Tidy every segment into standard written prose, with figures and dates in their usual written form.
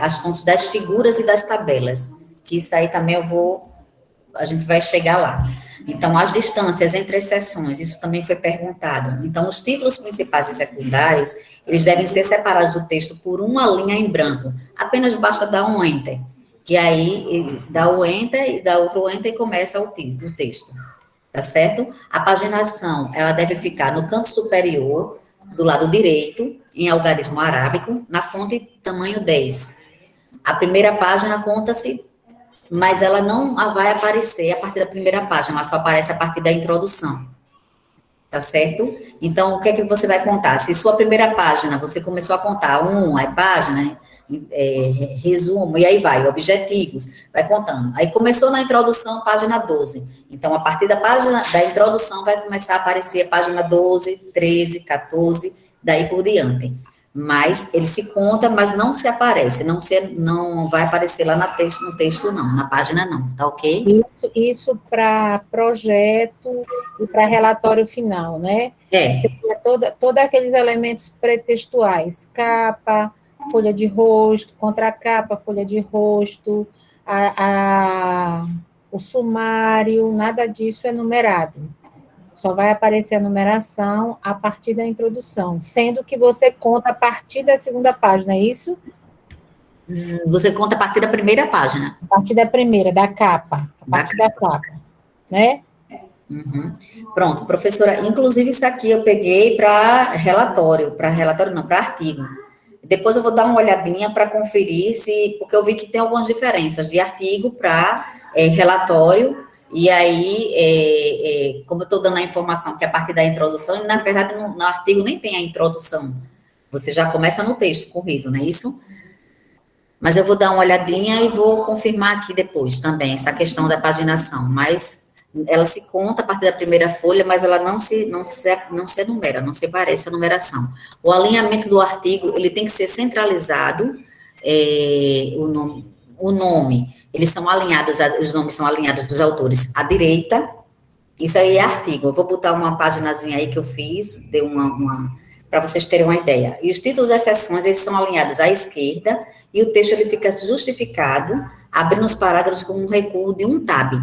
as fontes das figuras e das tabelas, que isso aí também a gente vai chegar lá. Então, as distâncias entre as seções, isso também foi perguntado. Então, os títulos principais e secundários, eles devem ser separados do texto por uma linha em branco. Apenas basta dar um enter, que aí ele dá o enter e dá outro enter e começa o texto. Tá certo? A paginação, ela deve ficar no canto superior, do lado direito, em algarismo arábico, na fonte tamanho 10. A primeira página conta-se, mas ela não vai aparecer a partir da primeira página, ela só aparece a partir da introdução. Tá certo? Então, o que é que você vai contar? Se sua primeira página, você começou a contar aí página, resumo, e aí vai, objetivos, vai contando. Aí começou na introdução, página 12. Então, a partir da página da introdução, vai começar a aparecer a página 12, 13, 14, daí por diante. Mas ele se conta, mas não se aparece, não vai aparecer lá no texto, não, na página não, tá ok? Isso para projeto e para relatório final, né? Seria todos aqueles elementos pretextuais, capa, folha de rosto, contracapa, folha de rosto, o sumário, nada disso é numerado. Só vai aparecer a numeração a partir da introdução, sendo que você conta a partir da segunda página, é isso? Você conta a partir da primeira página. A partir da primeira, da capa. A partir da capa, né? Uhum. Pronto, professora, inclusive isso aqui eu peguei para relatório não, para artigo. Depois eu vou dar uma olhadinha para conferir porque eu vi que tem algumas diferenças de artigo para relatório, e aí, como eu estou dando a informação que é a partir da introdução, e na verdade no artigo nem tem a introdução, você já começa no texto corrido, não é isso? Mas eu vou dar uma olhadinha e vou confirmar aqui depois também, essa questão da paginação, mas ela se conta a partir da primeira folha, mas ela não se enumera, não se parece a numeração. O alinhamento do artigo, ele tem que ser centralizado, o nome, eles são alinhados, os nomes são alinhados dos autores à direita, isso aí é artigo, eu vou botar uma paginazinha aí que eu fiz, deu para vocês terem uma ideia. E os títulos das seções, eles são alinhados à esquerda, e o texto ele fica justificado, abrindo os parágrafos com um recuo de um tab.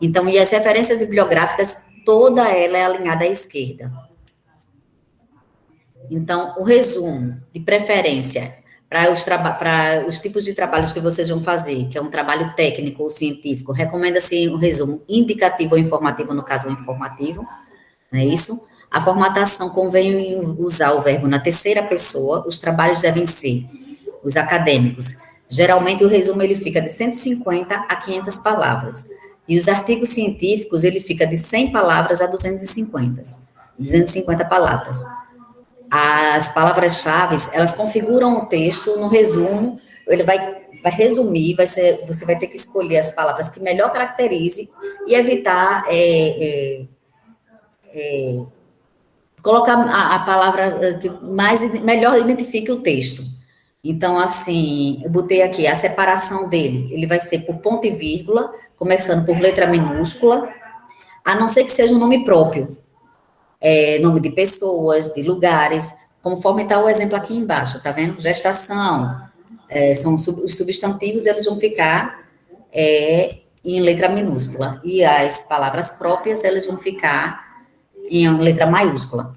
Então, e as referências bibliográficas, toda ela é alinhada à esquerda. Então, o resumo, de preferência, para os tipos de trabalhos que vocês vão fazer, que é um trabalho técnico ou científico, recomenda-se um resumo indicativo ou informativo, no caso, informativo, não é isso? A formatação convém usar o verbo na terceira pessoa, os trabalhos devem ser os acadêmicos. Geralmente, o resumo ele fica de 150 a 500 palavras. E os artigos científicos, ele fica de 100 palavras a 250 palavras. As palavras-chave, elas configuram o texto no resumo, ele vai resumir, você vai ter que escolher as palavras que melhor caracterize e evitar colocar a palavra que melhor identifique o texto. Então, assim, eu botei aqui a separação dele, ele vai ser por ponto e vírgula, começando por letra minúscula, a não ser que seja um nome próprio, nome de pessoas, de lugares, conforme está o exemplo aqui embaixo, tá vendo? Gestação, são os substantivos, eles vão ficar em letra minúscula, e as palavras próprias, elas vão ficar em letra maiúscula.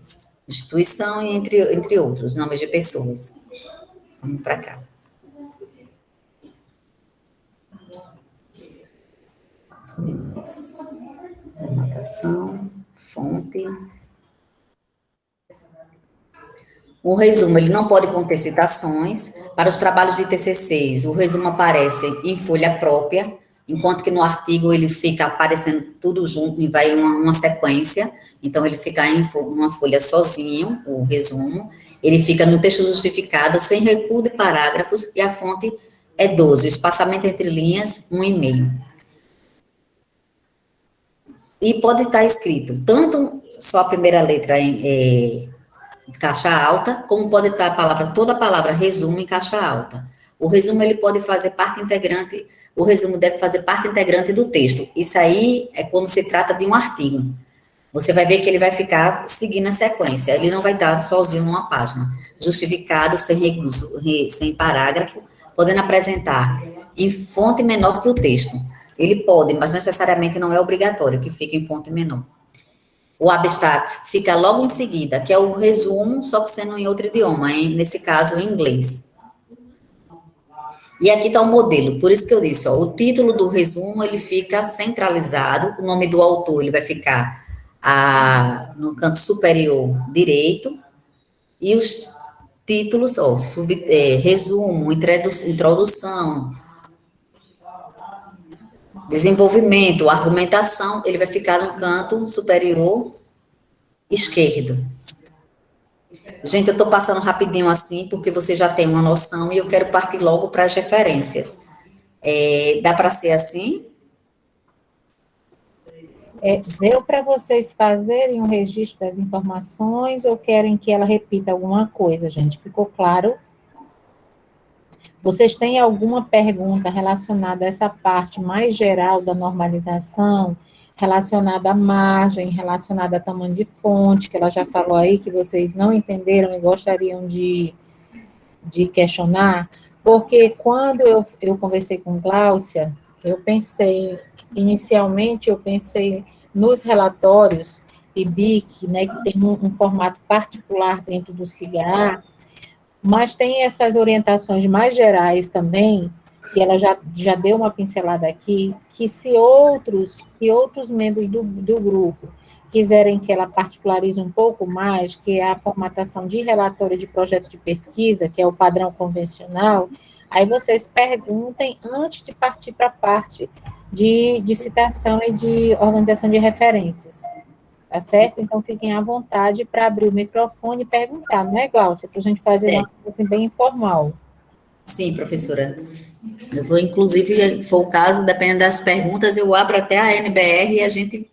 Instituição e entre outros, nomes de pessoas. Vamos para cá. Formatação, fonte. O resumo, ele não pode conter citações. Para os trabalhos de TCCs, o resumo aparece em folha própria, enquanto que no artigo ele fica aparecendo tudo junto e vai uma sequência. Então, ele fica em uma folha sozinho, o resumo. Ele fica no texto justificado, sem recuo de parágrafos, e a fonte é 12, o espaçamento entre linhas, 1,5. E pode estar escrito tanto só a primeira letra em caixa alta, como pode estar toda a palavra resumo em caixa alta. O resumo, ele pode fazer parte integrante, o resumo deve fazer parte integrante do texto. Isso aí é quando se trata de um artigo. Você vai ver que ele vai ficar seguindo a sequência, ele não vai estar sozinho numa página. Justificado, sem parágrafo, podendo apresentar em fonte menor do que o texto. Ele pode, mas necessariamente não é obrigatório que fique em fonte menor. O abstract fica logo em seguida, que é o resumo, só que sendo em outro idioma, nesse caso em inglês. E aqui está o modelo, por isso que eu disse, ó, o título do resumo, ele fica centralizado, o nome do autor, ele vai ficar no canto superior direito, e os títulos, ó, resumo, introdução, desenvolvimento, argumentação, ele vai ficar no canto superior esquerdo. Gente, eu estou passando rapidinho assim, porque você já tem uma noção, e eu quero partir logo para as referências. Dá para ser assim? Deu para vocês fazerem um registro das informações ou querem que ela repita alguma coisa, gente? Ficou claro? Vocês têm alguma pergunta relacionada a essa parte mais geral da normalização, relacionada à margem, relacionada a tamanho de fonte, que ela já falou aí, que vocês não entenderam e gostariam de questionar? Porque quando eu conversei com Gláucia, inicialmente eu pensei nos relatórios IBIC, né, que tem um formato particular dentro do CIGA, mas tem essas orientações mais gerais também, que ela já deu uma pincelada aqui, que se outros membros do grupo quiserem que ela particularize um pouco mais, que é a formatação de relatório de projeto de pesquisa, que é o padrão convencional, aí vocês perguntem antes de partir para a parte de citação e de organização de referências. Tá certo? Então, fiquem à vontade para abrir o microfone e perguntar, não é, Gláucia? Para a gente fazer uma coisa assim, bem informal. Sim, professora. Eu vou, inclusive, se for o caso, dependendo das perguntas, eu abro até a NBR e a gente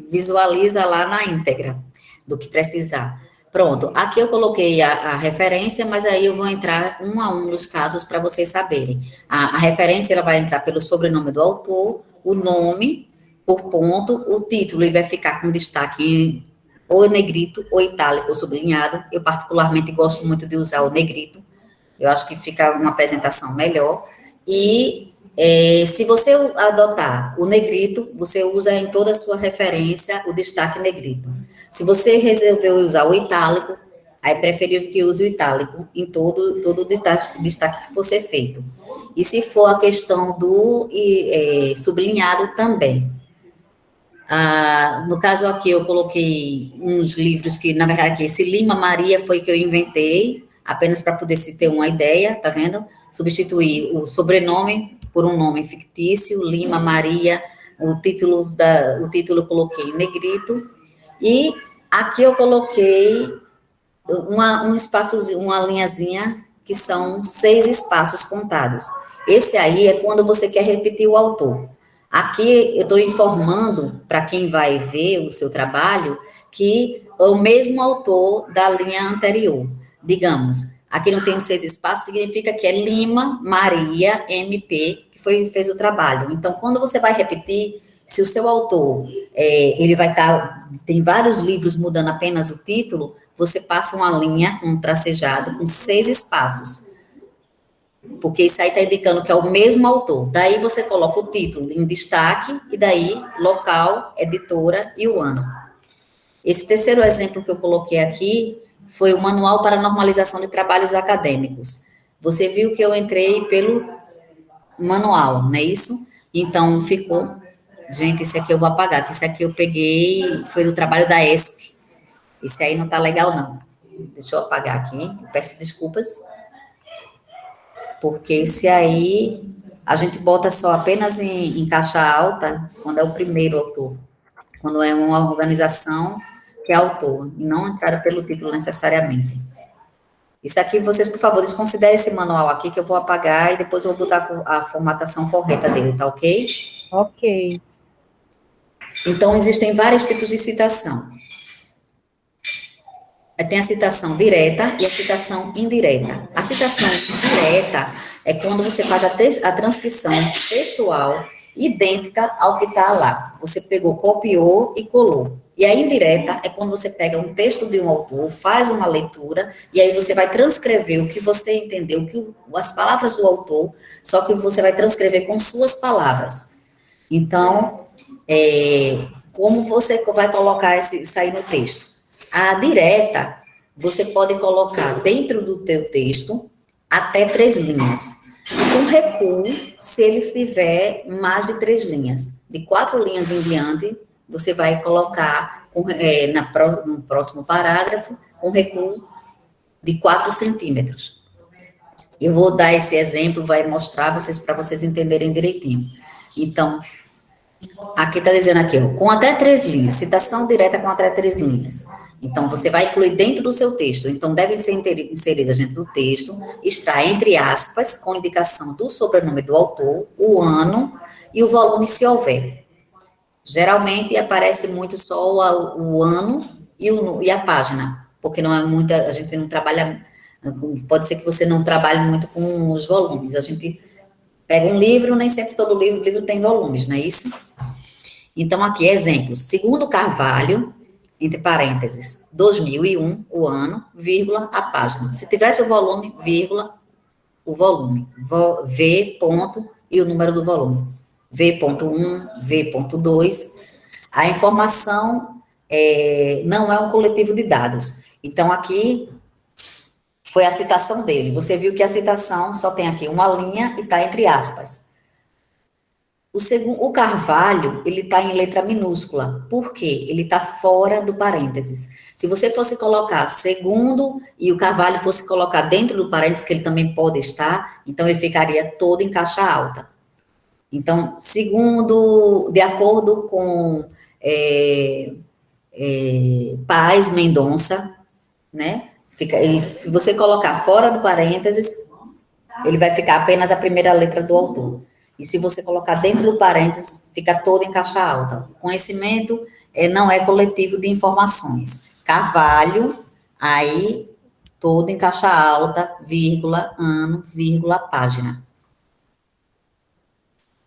visualiza lá na íntegra do que precisar. Pronto, aqui eu coloquei a referência, mas aí eu vou entrar um a um nos casos para vocês saberem. A referência, ela vai entrar pelo sobrenome do autor, o nome, por ponto, o título, ele vai ficar com destaque ou negrito, ou itálico, ou sublinhado. Eu, particularmente, gosto muito de usar o negrito. Eu acho que fica uma apresentação melhor. E se você adotar o negrito, você usa em toda a sua referência o destaque negrito. Se você resolveu usar o itálico, aí é preferível que use o itálico em todo o destaque que for ser feito. E se for a questão do sublinhado, também. No caso aqui, eu coloquei uns livros que, na verdade, esse Lima Maria foi que eu inventei, apenas para poder se ter uma ideia, tá vendo? Substituir o sobrenome por um nome fictício, Lima Maria, o título eu coloquei em negrito, e aqui eu coloquei um espaçozinho, uma linhazinha, que são 6 espaços contados. Esse aí é quando você quer repetir o autor. Aqui eu estou informando para quem vai ver o seu trabalho que é o mesmo autor da linha anterior. Digamos, aqui não tem os 6 espaços, significa que é Lima Maria MP que fez o trabalho. Então, quando você vai repetir, se o seu autor ele vai tem vários livros mudando apenas o título, você passa uma linha com um tracejado com 6 espaços. Porque isso aí está indicando que é o mesmo autor. Daí você coloca o título em destaque, e daí local, editora e o ano. Esse terceiro exemplo que eu coloquei aqui foi o Manual para a Normalização de Trabalhos Acadêmicos. Você viu que eu entrei pelo manual, não é isso? Então, ficou... Gente, esse aqui eu vou apagar, que esse aqui eu peguei, foi do trabalho da ESP. Esse aí não está legal, não. Deixa eu apagar aqui, peço desculpas. Porque esse aí, a gente bota só apenas em caixa alta, quando é o primeiro autor. Quando é uma organização que é autor, e não entrada pelo título necessariamente. Isso aqui, vocês, por favor, desconsiderem esse manual aqui, que eu vou apagar, e depois eu vou botar a formatação correta dele, tá ok? Ok. Então, existem vários tipos de citação. Tem a citação direta e a citação indireta. A citação direta é quando você faz a transcrição textual idêntica ao que está lá. Você pegou, copiou e colou. E a indireta é quando você pega um texto de um autor, faz uma leitura, e aí você vai transcrever o que você entendeu, as palavras do autor, só que você vai transcrever com suas palavras. Então, como você vai colocar isso aí no texto? A direta, você pode colocar dentro do teu texto até 3 linhas. Com recuo, se ele tiver mais de 3 linhas. De 4 linhas em diante, você vai colocar no próximo parágrafo, com recuo de 4 centímetros. Eu vou dar esse exemplo, vai mostrar para vocês entenderem direitinho. Então, aqui está dizendo aqui, ó, com até 3 linhas, citação direta com até 3 linhas. Então, você vai incluir dentro do seu texto. Então, devem ser inseridas dentro do texto, extrair entre aspas, com indicação do sobrenome do autor, o ano e o volume, se houver. Geralmente, aparece muito só o ano e a página, porque não é muita, a gente não trabalha, pode ser que você não trabalhe muito com os volumes. A gente pega um livro, nem sempre todo livro tem volumes, não é isso? Então, aqui, exemplo. Segundo Carvalho, entre parênteses, 2001, o ano, vírgula, a página. Se tivesse o volume, vírgula, o volume. V, ponto, e o número do volume. V.1, V.2. A informação não é um coletivo de dados. Então, aqui foi a citação dele. Você viu que a citação só tem aqui uma linha e está entre aspas. O Carvalho, ele está em letra minúscula. Por quê? Ele está fora do parênteses. Se você fosse colocar segundo e o Carvalho fosse colocar dentro do parênteses, que ele também pode estar, então ele ficaria todo em caixa alta. Então, segundo, de acordo com Paz Mendonça, né? E se você colocar fora do parênteses, ele vai ficar apenas a primeira letra do autor. E se você colocar dentro do parênteses, fica todo em caixa alta. Conhecimento não é coletivo de informações. Carvalho, aí, todo em caixa alta, vírgula, ano, vírgula, página.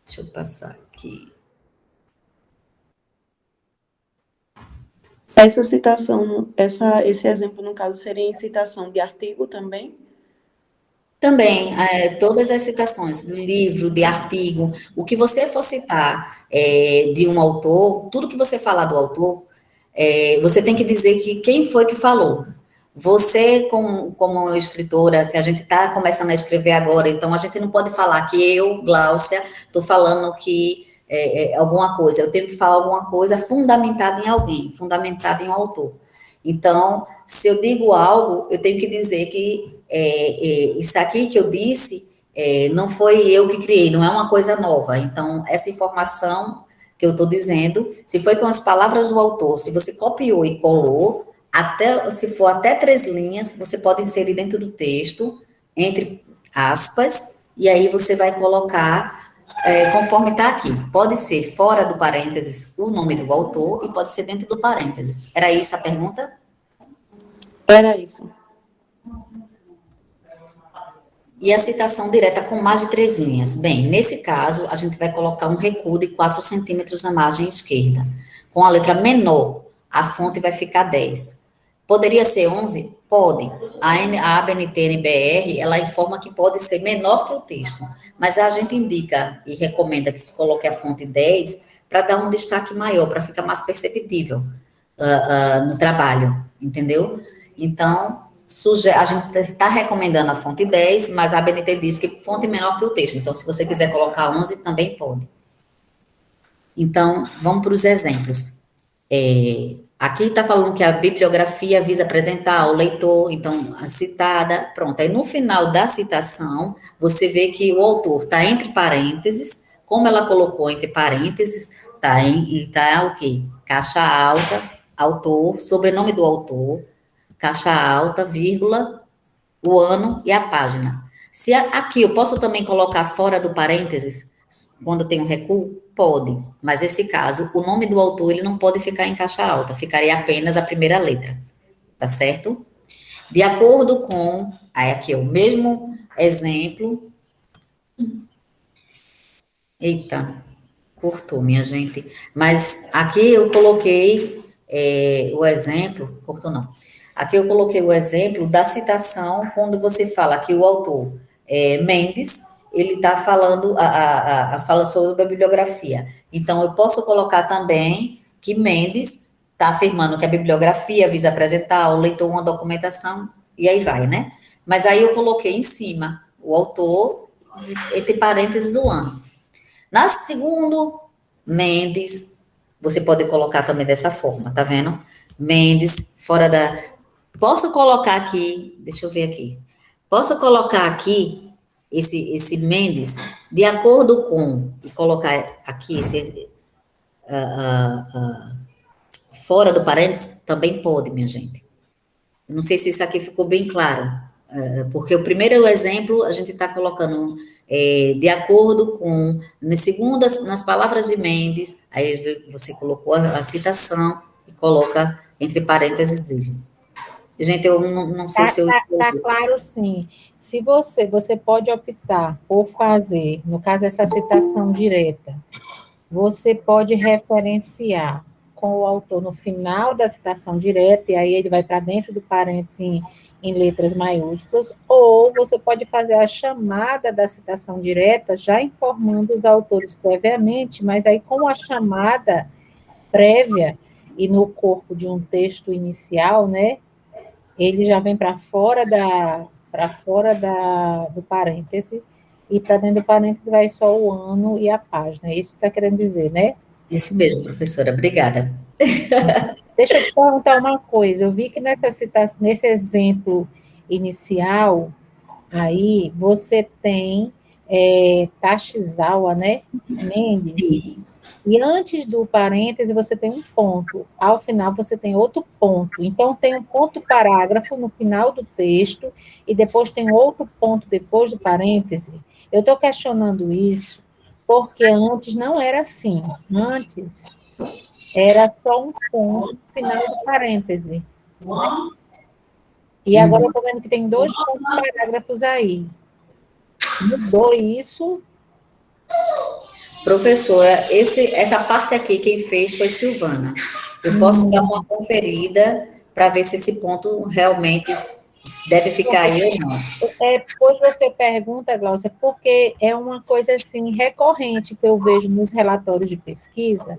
Deixa eu passar aqui. Essa citação, esse exemplo, no caso, seria em citação de artigo também? Também, todas as citações, de livro, de artigo, o que você for citar de um autor, tudo que você falar do autor, você tem que dizer que quem foi que falou. Você, como escritora, que a gente está começando a escrever agora, então a gente não pode falar que eu, Gláucia, estou falando que alguma coisa, eu tenho que falar alguma coisa fundamentada em alguém, fundamentada em um autor. Então, se eu digo algo, eu tenho que dizer que isso aqui que eu disse não foi eu que criei, não é uma coisa nova. Então, essa informação que eu estou dizendo, se foi com as palavras do autor, se você copiou e colou, se for até 3 linhas, você pode inserir dentro do texto, entre aspas, e aí você vai colocar conforme está aqui. Pode ser fora do parênteses o nome do autor e pode ser dentro do parênteses. Era isso a pergunta? Era isso. E a citação direta com mais de 3 linhas? Bem, nesse caso, a gente vai colocar um recuo de 4 centímetros na margem esquerda. Com a letra menor, a fonte vai ficar 10. Poderia ser 11? Pode. A ABNT-NBR, ela informa que pode ser menor que o texto, mas a gente indica e recomenda que se coloque a fonte 10 para dar um destaque maior, para ficar mais perceptível no trabalho, entendeu? Então, a gente está recomendando a fonte 10, mas a ABNT diz que fonte menor que o texto. Então, se você quiser colocar 11, também pode. Então, vamos para os exemplos. Aqui está falando que a bibliografia visa apresentar ao leitor, então, a citada, pronto. Aí, no final da citação, você vê que o autor está entre parênteses, como ela colocou entre parênteses, tá o quê? Caixa alta, autor, sobrenome do autor, caixa alta, vírgula, o ano e a página. Se aqui eu posso também colocar fora do parênteses, quando tem um recuo? Pode, mas esse caso, o nome do autor, ele não pode ficar em caixa alta, ficaria apenas a primeira letra, tá certo? De acordo com, aí aqui, o mesmo exemplo. Eita, cortou, minha gente. Mas aqui eu coloquei o exemplo, cortou não. Aqui eu coloquei o exemplo da citação, quando você fala que o autor Mendes, ele está falando, fala sobre a bibliografia. Então, eu posso colocar também que Mendes está afirmando que a bibliografia visa apresentar ao leitor uma documentação, e aí vai, né? Mas aí eu coloquei em cima o autor, entre parênteses, o ano. Na segundo, Mendes, você pode colocar também dessa forma, tá vendo? Mendes, fora da... Posso colocar aqui, deixa eu ver aqui. Posso colocar aqui esse Mendes, de acordo com, e colocar aqui esse fora do parênteses, também pode, minha gente. Não sei se isso aqui ficou bem claro, porque o primeiro exemplo a gente está colocando de acordo com, nas palavras de Mendes, aí você colocou a citação e coloca entre parênteses dele. Gente, eu não sei se eu... Tá claro, sim. Se você pode optar por fazer, no caso, essa citação direta, você pode referenciar com o autor no final da citação direta, e aí ele vai para dentro do parênteses em letras maiúsculas, ou você pode fazer a chamada da citação direta, já informando os autores previamente, mas aí com a chamada prévia e no corpo de um texto inicial, né, ele já vem para fora do parêntese, e para dentro do parêntese vai só o ano e a página. É isso que está querendo dizer, né? Isso mesmo, professora, obrigada. Deixa eu te perguntar uma coisa. Eu vi que nesse exemplo inicial, aí, você tem Tachizawa, né? Mendes. Sim. E antes do parêntese, você tem um ponto. Ao final, você tem outro ponto. Então, tem um ponto parágrafo no final do texto, e depois tem outro ponto depois do parêntese. Eu estou questionando isso, porque antes não era assim. Antes, era só um ponto no final do parêntese. E agora eu estou vendo que tem 2 pontos parágrafos aí. Mudou isso? Professora, essa parte aqui quem fez foi Silvana. Eu posso dar uma conferida para ver se esse ponto realmente deve ficar aí ou não. Depois você pergunta, Glaucia, porque é uma coisa assim recorrente que eu vejo nos relatórios de pesquisa,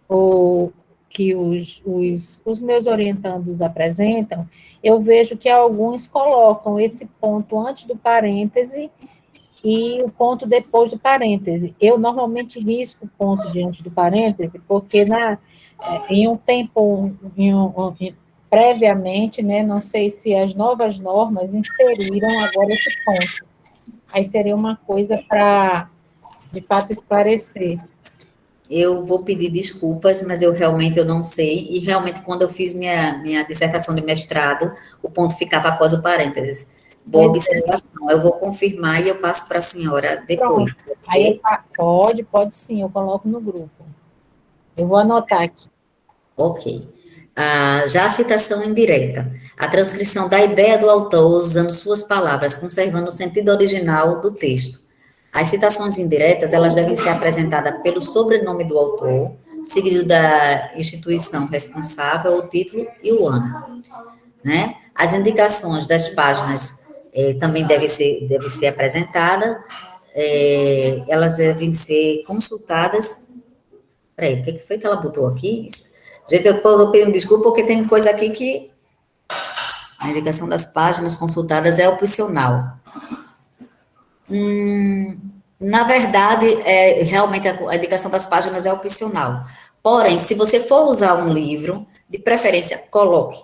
ou que os meus orientandos apresentam, eu vejo que alguns colocam esse ponto antes do parêntese e o ponto depois do parêntese. Eu normalmente risco o ponto diante do parêntese, porque em um tempo, previamente, né, não sei se as novas normas inseriram agora esse ponto. Aí seria uma coisa para, de fato, esclarecer. Eu vou pedir desculpas, mas eu realmente não sei. E realmente, quando eu fiz minha dissertação de mestrado, o ponto ficava após o parênteses. Boa observação. Eu vou confirmar e eu passo para a senhora depois. Aí pode sim, eu coloco no grupo. Eu vou anotar aqui. Ok. Já a citação indireta. A transcrição da ideia do autor usando suas palavras, conservando o sentido original do texto. As citações indiretas, elas devem ser apresentadas pelo sobrenome do autor, seguido da instituição responsável, o título e o ano, né? As indicações das páginas também devem ser apresentadas, elas devem ser consultadas. Peraí, o que foi que ela botou aqui? Gente, eu estou pedindo desculpa porque tem coisa aqui que a indicação das páginas consultadas é opcional. Na verdade, realmente a indicação das páginas é opcional. Porém, se você for usar um livro, de preferência, coloque.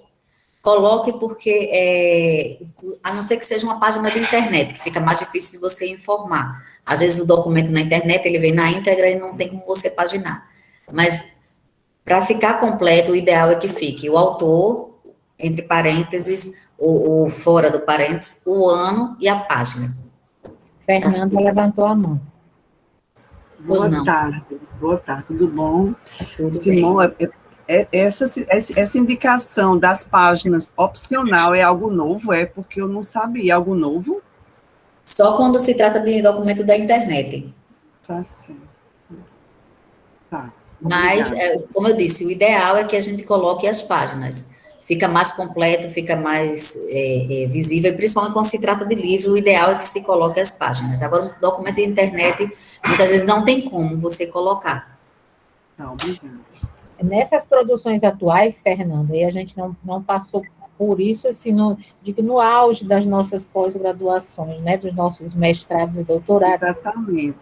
Coloque porque, a não ser que seja uma página de internet, que fica mais difícil de você informar. Às vezes o documento na internet, ele vem na íntegra e não tem como você paginar. Mas, para ficar completo, o ideal é que fique o autor, entre parênteses, ou fora do parênteses, o ano e a página. Fernanda levantou a mão. Boa tarde, tudo bom? Tudo Simão, essa indicação das páginas opcional é algo novo, porque eu não sabia, é algo novo? Só quando se trata de documento da internet. Tá certo. Tá. Mas, como eu disse, o ideal é que a gente coloque as páginas. Fica mais completo, fica mais visível, e principalmente quando se trata de livro, o ideal é que se coloque as páginas. Agora, um documento de internet, muitas vezes não tem como você colocar. Tá, obrigada. Nessas produções atuais, Fernanda, e a gente não passou por isso, assim, no auge das nossas pós-graduações, né, dos nossos mestrados e doutorados, Exatamente.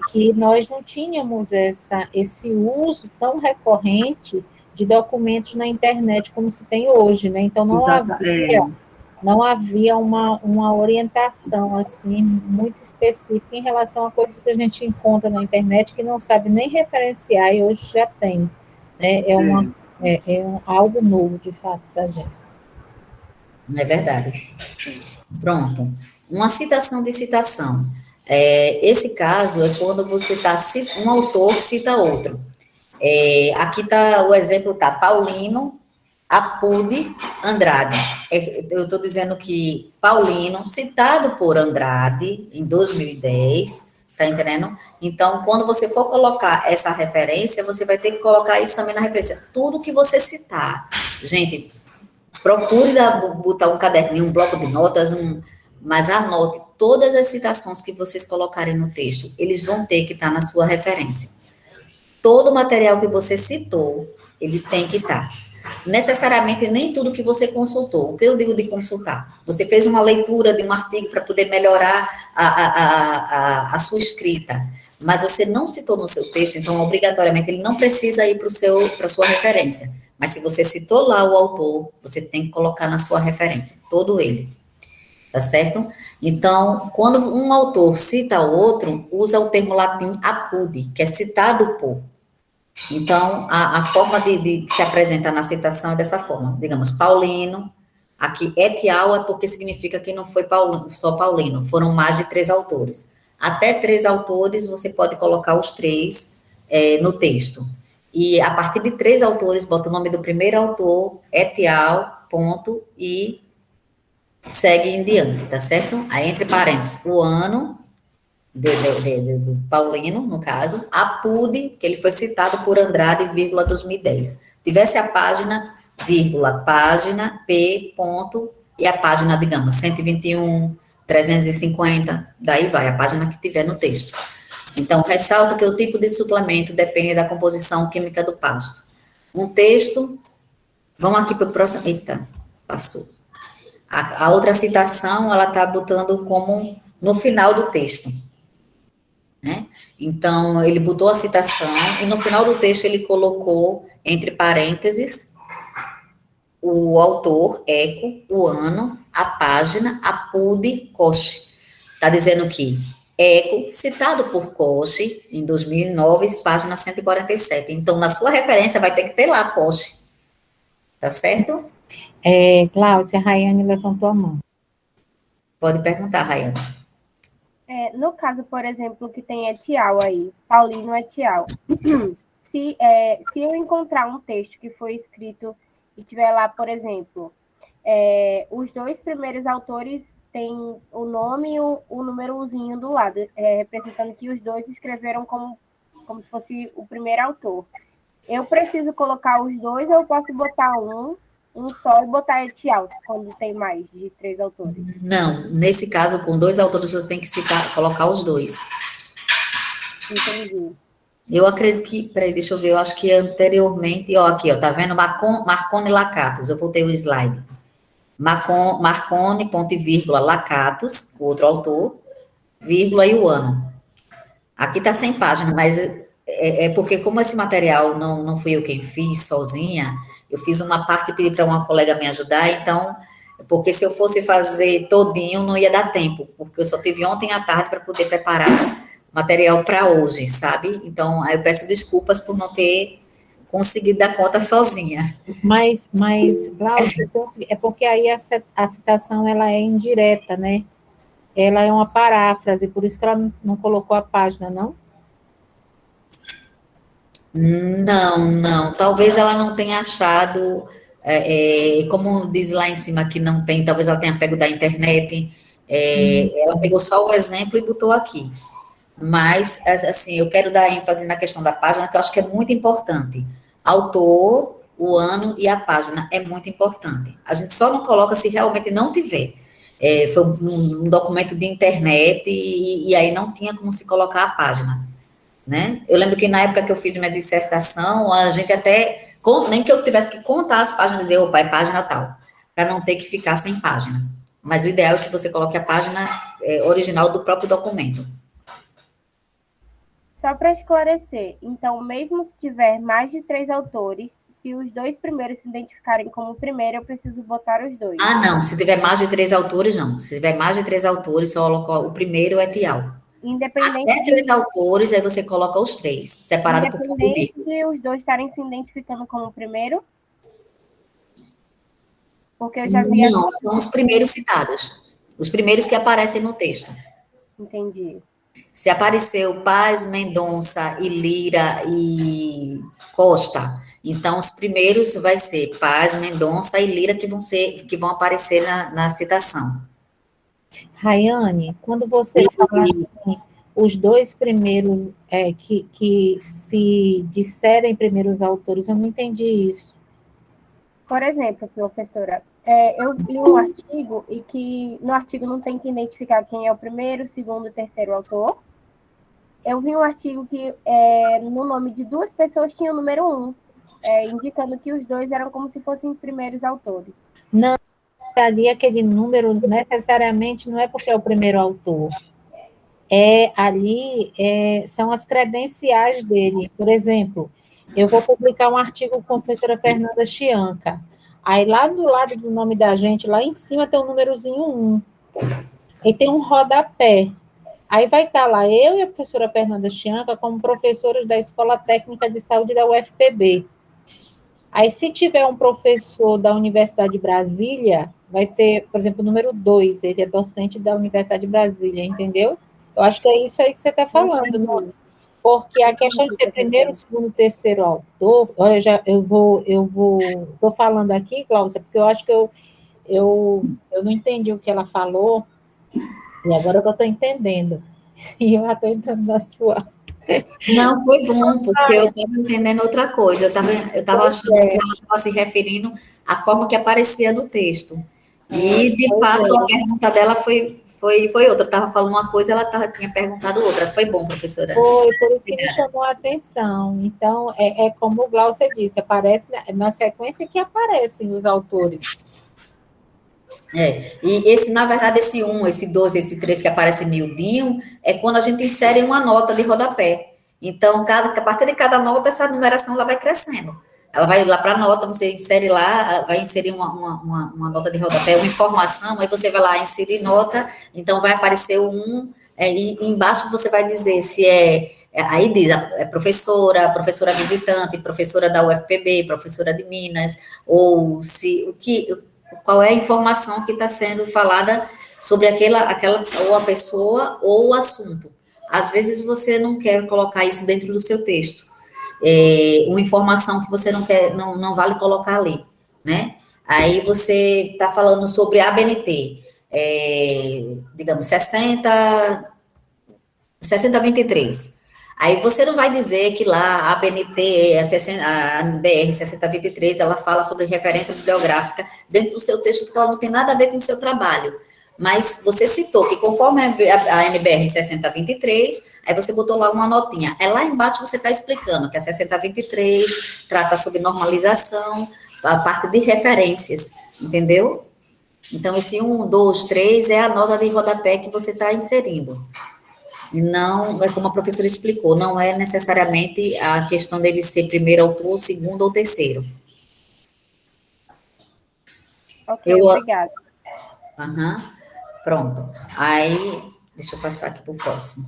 Que nós não tínhamos esse uso tão recorrente de documentos na internet como se tem hoje, né? Então não havia uma orientação assim muito específica em relação a coisas que a gente encontra na internet que não sabe nem referenciar e hoje já tem, né? Algo novo de fato para a gente. Não é verdade? Pronto. Uma citação de citação. Esse caso é quando você está, um autor cita outro. Aqui está o exemplo, tá? Paulino, Apude, Andrade. Eu estou dizendo que Paulino, citado por Andrade, em 2010, tá entendendo? Então, quando você for colocar essa referência, você vai ter que colocar isso também na referência. Tudo que você citar. Gente, procure botar um caderninho, um bloco de notas, mas anote todas as citações que vocês colocarem no texto. Eles vão ter que estar na sua referência. Todo o material que você citou, ele tem que estar. Necessariamente nem tudo que você consultou. O que eu digo de consultar? Você fez uma leitura de um artigo para poder melhorar a sua escrita, mas você não citou no seu texto, então, obrigatoriamente, ele não precisa ir para a sua referência. Mas se você citou lá o autor, você tem que colocar na sua referência, todo ele. Tá certo? Então, quando um autor cita outro, usa o termo latim apude, que é citado por. Então, a forma de se apresentar na citação é dessa forma. Digamos, Paulino, aqui etial é porque significa que não foi só Paulino, foram mais de 3 autores. Até 3 autores, você pode colocar os 3 no texto. E a partir de 3 autores, bota o nome do primeiro autor, etial, ponto, e segue em diante, tá certo? Aí, entre parênteses, o ano do Paulino, no caso, Apude, que ele foi citado por Andrade, vírgula, 2010. Tivesse a página, vírgula, página, P, ponto, e a página, digamos, 121, 350, daí vai, a página que tiver no texto. Então, ressalta que o tipo de suplemento depende da composição química do pasto. Um texto, vamos aqui para o próximo, eita, passou. A outra citação, ela está botando como no final do texto. Né? Então, ele botou a citação e no final do texto ele colocou, entre parênteses, o autor, Eco, o ano, a página, Apude, Koch. Está dizendo que Eco, citado por Koch, em 2009, página 147. Então, na sua referência, vai ter que ter lá Koch. Tá certo? Cláudia, a Rayane levantou a mão. Pode perguntar, Rayane. No caso, por exemplo, que tem etial aí, Paulino etial. Se eu encontrar um texto que foi escrito e tiver lá, por exemplo, os 2 primeiros autores têm o nome e o númerozinho do lado, representando que os 2 escreveram como se fosse o primeiro autor. Eu preciso colocar os 2 ou eu posso botar um só e botar etial, quando tem mais de 3 autores? Não, nesse caso, com 2 autores, você tem que colocar os 2. Entendi. Eu acredito que, peraí, deixa eu ver, eu acho que anteriormente, aqui, tá vendo? Marconi Lacatus, eu voltei o slide. Marconi, ponto e vírgula, Lacatus, o outro autor, vírgula e o ano. Aqui tá 100 páginas, mas porque como esse material não fui eu quem fiz sozinha, eu fiz uma parte e pedi para uma colega me ajudar, então, porque se eu fosse fazer todinho, não ia dar tempo, porque eu só tive ontem à tarde para poder preparar material para hoje, sabe? Então, aí eu peço desculpas por não ter conseguido dar conta sozinha. Mas Cláudia, é porque aí a citação, ela é indireta, né? Ela é uma paráfrase, por isso que ela não colocou a página, não? Não. Talvez ela não tenha achado, como diz lá em cima que não tem, talvez ela tenha pego da internet, ela pegou só o exemplo e botou aqui. Mas, assim, eu quero dar ênfase na questão da página, que eu acho que é muito importante. Autor, o ano e a página é muito importante. A gente só não coloca se realmente não tiver. Foi um documento de internet e aí não tinha como se colocar a página, né? Eu lembro que na época que eu fiz minha dissertação, a gente até, nem que eu tivesse que contar as páginas e dizer, opa, é página tal, para não ter que ficar sem página. Mas o ideal é que você coloque a página original do próprio documento. Só para esclarecer, então, mesmo se tiver mais de 3 autores, se os 2 primeiros se identificarem como o primeiro, eu preciso botar os 2. Ah, não, se tiver mais de 3 autores, não. Se tiver mais de 3 autores, só coloca o primeiro é Tial. Independente Até 3 autores, aí você coloca os 3, separado por ponto e vírgula. de os 2 estarem se identificando como o primeiro? Porque eu já vi... Não, são os primeiros citados. Os primeiros que aparecem no texto. Entendi. Se apareceu Paz, Mendonça e Lira e Costa, então os primeiros vai ser Paz, Mendonça e Lira que vão aparecer na citação. Rayane, quando você fala assim, os 2 primeiros que se disserem primeiros autores, eu não entendi isso. Por exemplo, professora, eu li um artigo e que no artigo não tem que identificar quem é o primeiro, segundo e terceiro autor. Eu vi um artigo que no nome de 2 pessoas tinha o número 1, indicando que os 2 eram como se fossem primeiros autores. Não, ali aquele número necessariamente não é porque é o primeiro autor. São as credenciais dele. Por exemplo, eu vou publicar um artigo com a professora Fernanda Chianca. Aí, lá do lado do nome da gente, lá em cima tem um númerozinho 1. E tem um rodapé. Aí vai estar lá eu e a professora Fernanda Chianca como professores da Escola Técnica de Saúde da UFPB. Aí, se tiver um professor da Universidade de Brasília, vai ter, por exemplo, o número 2, ele é docente da Universidade de Brasília, entendeu? Eu acho que é isso aí que você está falando, não? Porque a questão de ser primeiro, segundo, terceiro autor, olha, estou falando aqui, Cláudia, porque eu acho que eu não entendi o que ela falou, e agora que eu estou entendendo. E eu estou entrando na sua. Não, foi bom, porque eu estava entendendo outra coisa. Eu estava achando que ela estava se referindo à forma que aparecia no texto. E, de fato, a pergunta dela foi outra. Eu estava falando uma coisa, ela tinha perguntado outra. Foi bom, professora. Foi, por isso que me chamou a atenção. Então, como o Glaucia disse, aparece na sequência que aparecem os autores. E na verdade, esse 1, esse 2, esse 3 que aparece miudinho, é quando a gente insere uma nota de rodapé. Então, a partir de cada nota, essa numeração ela vai crescendo. Ela vai lá para a nota, você insere lá, vai inserir uma nota de rodapé, uma informação, aí você vai lá inserir nota, então vai aparecer o 1, e embaixo você vai dizer se aí diz, professora visitante, professora da UFPB, professora de Minas, ou qual é a informação que está sendo falada sobre aquela ou a pessoa ou o assunto. Às vezes você não quer colocar isso dentro do seu texto. Uma informação que você não quer, não vale colocar ali, né? Aí você está falando sobre a ABNT, digamos, 6023. Aí você não vai dizer que lá a ABNT, a BR 6023, ela fala sobre referência bibliográfica dentro do seu texto, porque ela não tem nada a ver com o seu trabalho. Mas você citou que conforme a NBR 6023, aí você botou lá uma notinha. Lá embaixo você está explicando que a 6023 trata sobre normalização, a parte de referências, entendeu? Então, esse 1, 2, 3 é a nota de rodapé que você está inserindo. Não, como a professora explicou, não é necessariamente a questão dele ser primeiro autor, segundo ou terceiro. Ok, obrigada. Pronto. Aí, deixa eu passar aqui para o próximo.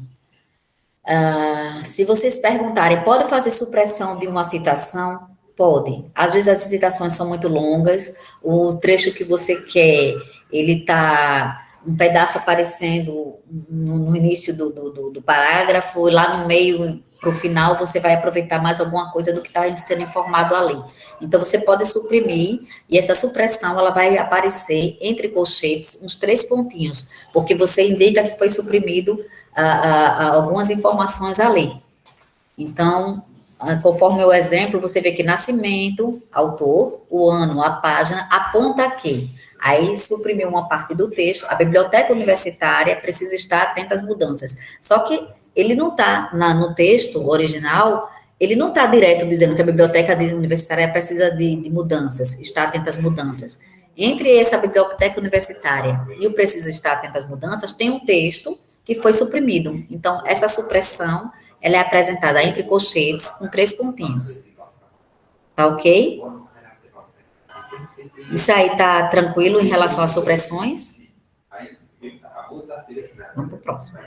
Se vocês perguntarem, pode fazer supressão de uma citação? Pode. Às vezes as citações são muito longas, o trecho que você quer, ele está um pedaço aparecendo no início do parágrafo, e lá no meio, para o final, você vai aproveitar mais alguma coisa do que está sendo informado ali. Então, você pode suprimir, e essa supressão, ela vai aparecer entre colchetes, uns 3 pontinhos, porque você indica que foi suprimido algumas informações ali. Então, conforme o exemplo, você vê que nascimento, autor, o ano, a página, aponta aqui. Aí suprimiu uma parte do texto, a biblioteca universitária precisa estar atenta às mudanças. Só que ele não está no texto original, ele não está direto dizendo que a biblioteca universitária precisa de mudanças, está atenta às mudanças. Entre essa biblioteca universitária e o precisa estar atenta às mudanças, tem um texto que foi suprimido. Então, essa supressão, ela é apresentada entre colchetes com 3 pontinhos. Tá ok? Isso aí tá tranquilo em relação às supressões? Vamos para o próximo.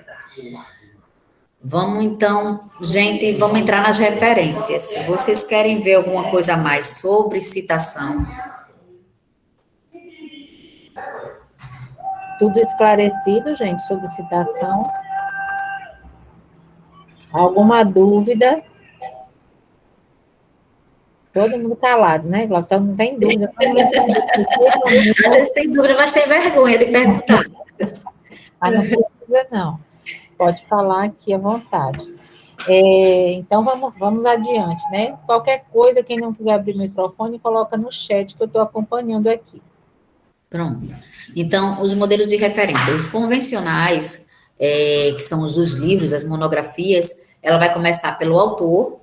Vamos, então, gente, vamos entrar nas referências. Vocês querem ver alguma coisa a mais sobre citação? Tudo esclarecido, gente, sobre citação? Alguma dúvida? Todo mundo calado, né, Glaucio? Não tem dúvida. Às vezes tem dúvida, mas tem vergonha de perguntar. Mas não precisa, não. Pode falar aqui à vontade. Então, vamos adiante, né? Qualquer coisa, quem não quiser abrir o microfone, coloca no chat que eu estou acompanhando aqui. Pronto. Então, os modelos de referência. Os convencionais, que são os dos livros, as monografias, ela vai começar pelo autor,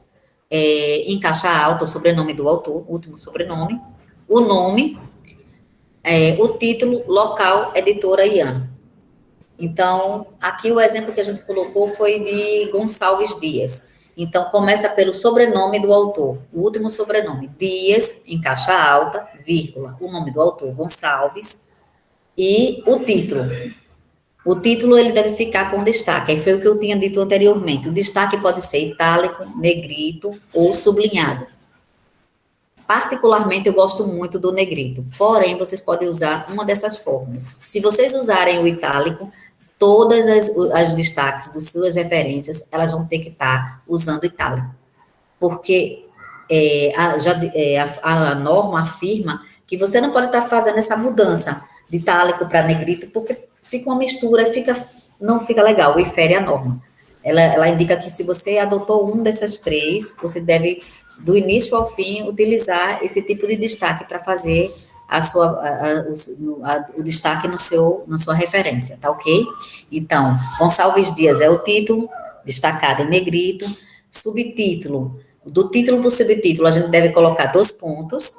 em caixa alta, o sobrenome do autor, o último sobrenome, o nome, o título, local, editora e ano. Então, aqui o exemplo que a gente colocou foi de Gonçalves Dias. Então, começa pelo sobrenome do autor, o último sobrenome, Dias, em caixa alta, vírgula, o nome do autor, Gonçalves, e o título. O título, ele deve ficar com destaque, aí foi o que eu tinha dito anteriormente. O destaque pode ser itálico, negrito ou sublinhado. Particularmente, eu gosto muito do negrito, porém, vocês podem usar uma dessas formas. Se vocês usarem o itálico, todas as destaques das suas referências, elas vão ter que estar usando itálico. Porque a norma afirma que você não pode estar fazendo essa mudança de itálico para negrito, porque fica uma mistura, não fica legal, e fere a norma. Ela indica que se você adotou um desses 3, você deve, do início ao fim, utilizar esse tipo de destaque para fazer o destaque na sua referência, tá ok? Então, Gonçalves Dias é o título, destacado em negrito, subtítulo, do título para o subtítulo, a gente deve colocar 2 pontos,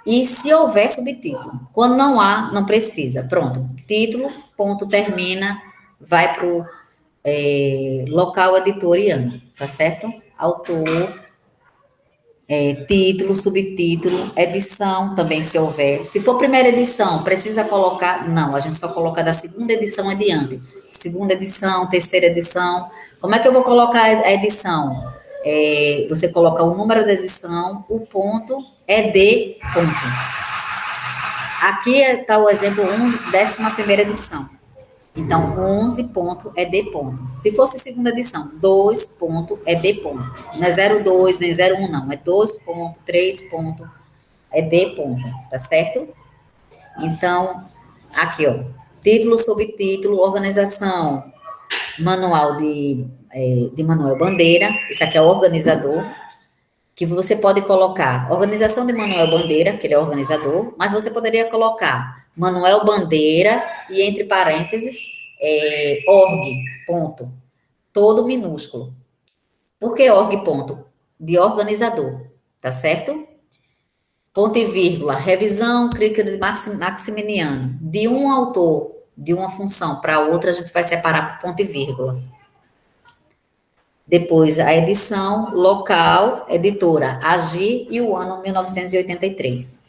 e se houver subtítulo, quando não há, não precisa, pronto, título, ponto, termina, vai para o local, editor e ano, tá certo? Autor, título, subtítulo, edição também, se houver. Se for primeira edição, precisa colocar? Não, a gente só coloca da segunda edição adiante. Segunda edição, terceira edição. Como é que eu vou colocar a edição? Você coloca o número da edição, o ponto, ED, ponto. Aqui está o exemplo 11, 11ª edição. Então, 11 ponto é D ponto. Se fosse segunda edição, 2 ponto é D ponto. Não é 02, nem 01, não. É 2 ponto, 3 ponto, é D ponto. Tá certo? Então, aqui, ó. Título, subtítulo, organização, manual de Manuel Bandeira. Isso aqui é o organizador. Que você pode colocar organização de Manuel Bandeira, que ele é organizador, mas você poderia colocar Manuel Bandeira e, entre parênteses, org, ponto, todo minúsculo. Por que org, ponto? De organizador, tá certo? Ponto e vírgula, revisão crítica de Maximiliano. De um autor, de uma função para outra, a gente vai separar por ponto e vírgula. Depois, a edição, local, editora, Agir e o ano 1983.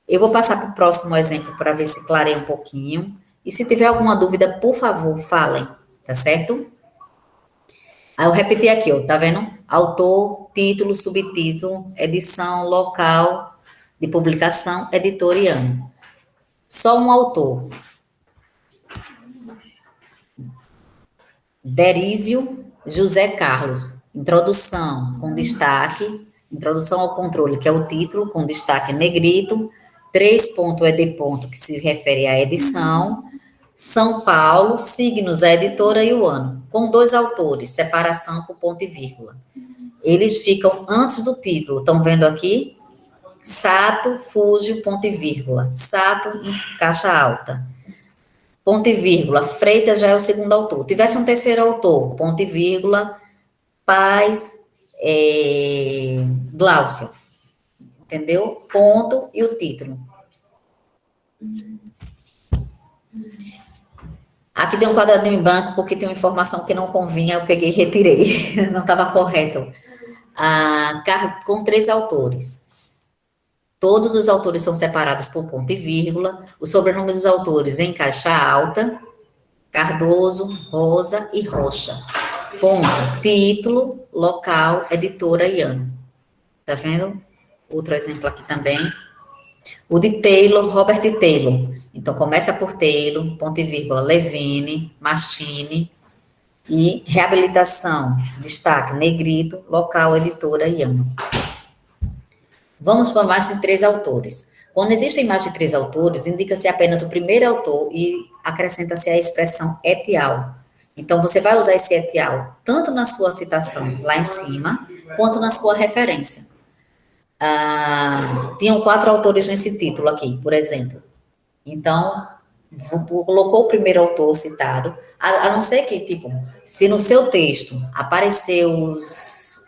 Eu vou passar para o próximo exemplo para ver se clareia um pouquinho. E se tiver alguma dúvida, por favor, falem, tá certo? Aí eu repeti aqui, ó, tá vendo? Autor, título, subtítulo, edição, local de publicação, editor e ano. Só um autor. Derísio José Carlos, introdução com destaque, introdução ao controle, que é o título, com destaque negrito, 3 ponto é de ponto, que se refere à edição, São Paulo, signos, a editora e o ano. Com 2 autores, separação por ponto e vírgula. Eles ficam antes do título, estão vendo aqui? Sato, Fúgio, ponto e vírgula. Sato em caixa alta. Ponto e vírgula. Freitas já é o segundo autor. Tivesse um terceiro autor, ponto e vírgula. Paz, Glaucia. Entendeu? Ponto e o título. Aqui tem um quadradinho em branco porque tem uma informação que não convinha, eu peguei e retirei. Não estava correto. Com 3 autores. Todos os autores são separados por ponto e vírgula. O sobrenome dos autores em caixa alta. Cardoso, Rosa e Rocha. Ponto. Título, local, editora e ano. Tá vendo? Outro exemplo aqui também. O de Taylor, Robert Taylor. Então, começa por Taylor, ponto e vírgula, Levine, Machine e reabilitação, destaque, negrito, local, editora e ano. Vamos para mais de 3 autores. Quando existem mais de 3 autores, indica-se apenas o primeiro autor e acrescenta-se a expressão etial. Então, você vai usar esse etial tanto na sua citação lá em cima, quanto na sua referência. Tinham 4 autores nesse título aqui, por exemplo. Então, colocou o primeiro autor citado, a não ser que, tipo, se no seu texto apareceu os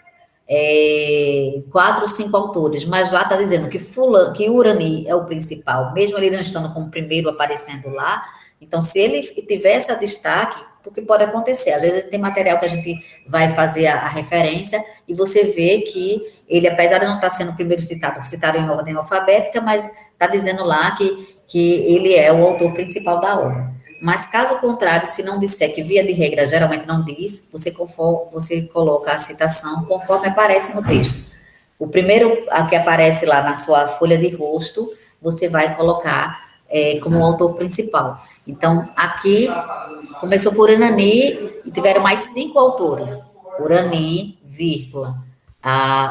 4 ou 5 autores, mas lá está dizendo que Urani é o principal, mesmo ele não estando como primeiro aparecendo lá, então, se ele tiver esse destaque, porque pode acontecer, às vezes tem material que a gente vai fazer a referência e você vê que ele, apesar de não estar sendo o primeiro citado em ordem alfabética, mas está dizendo lá que ele é o autor principal da obra. Mas, caso contrário, se não disser que, via de regra, geralmente não diz, você coloca a citação conforme aparece no texto. O primeiro que aparece lá na sua folha de rosto, você vai colocar como o autor principal. Então, aqui, começou por Urani e tiveram mais 5 autores. Urani, vírgula,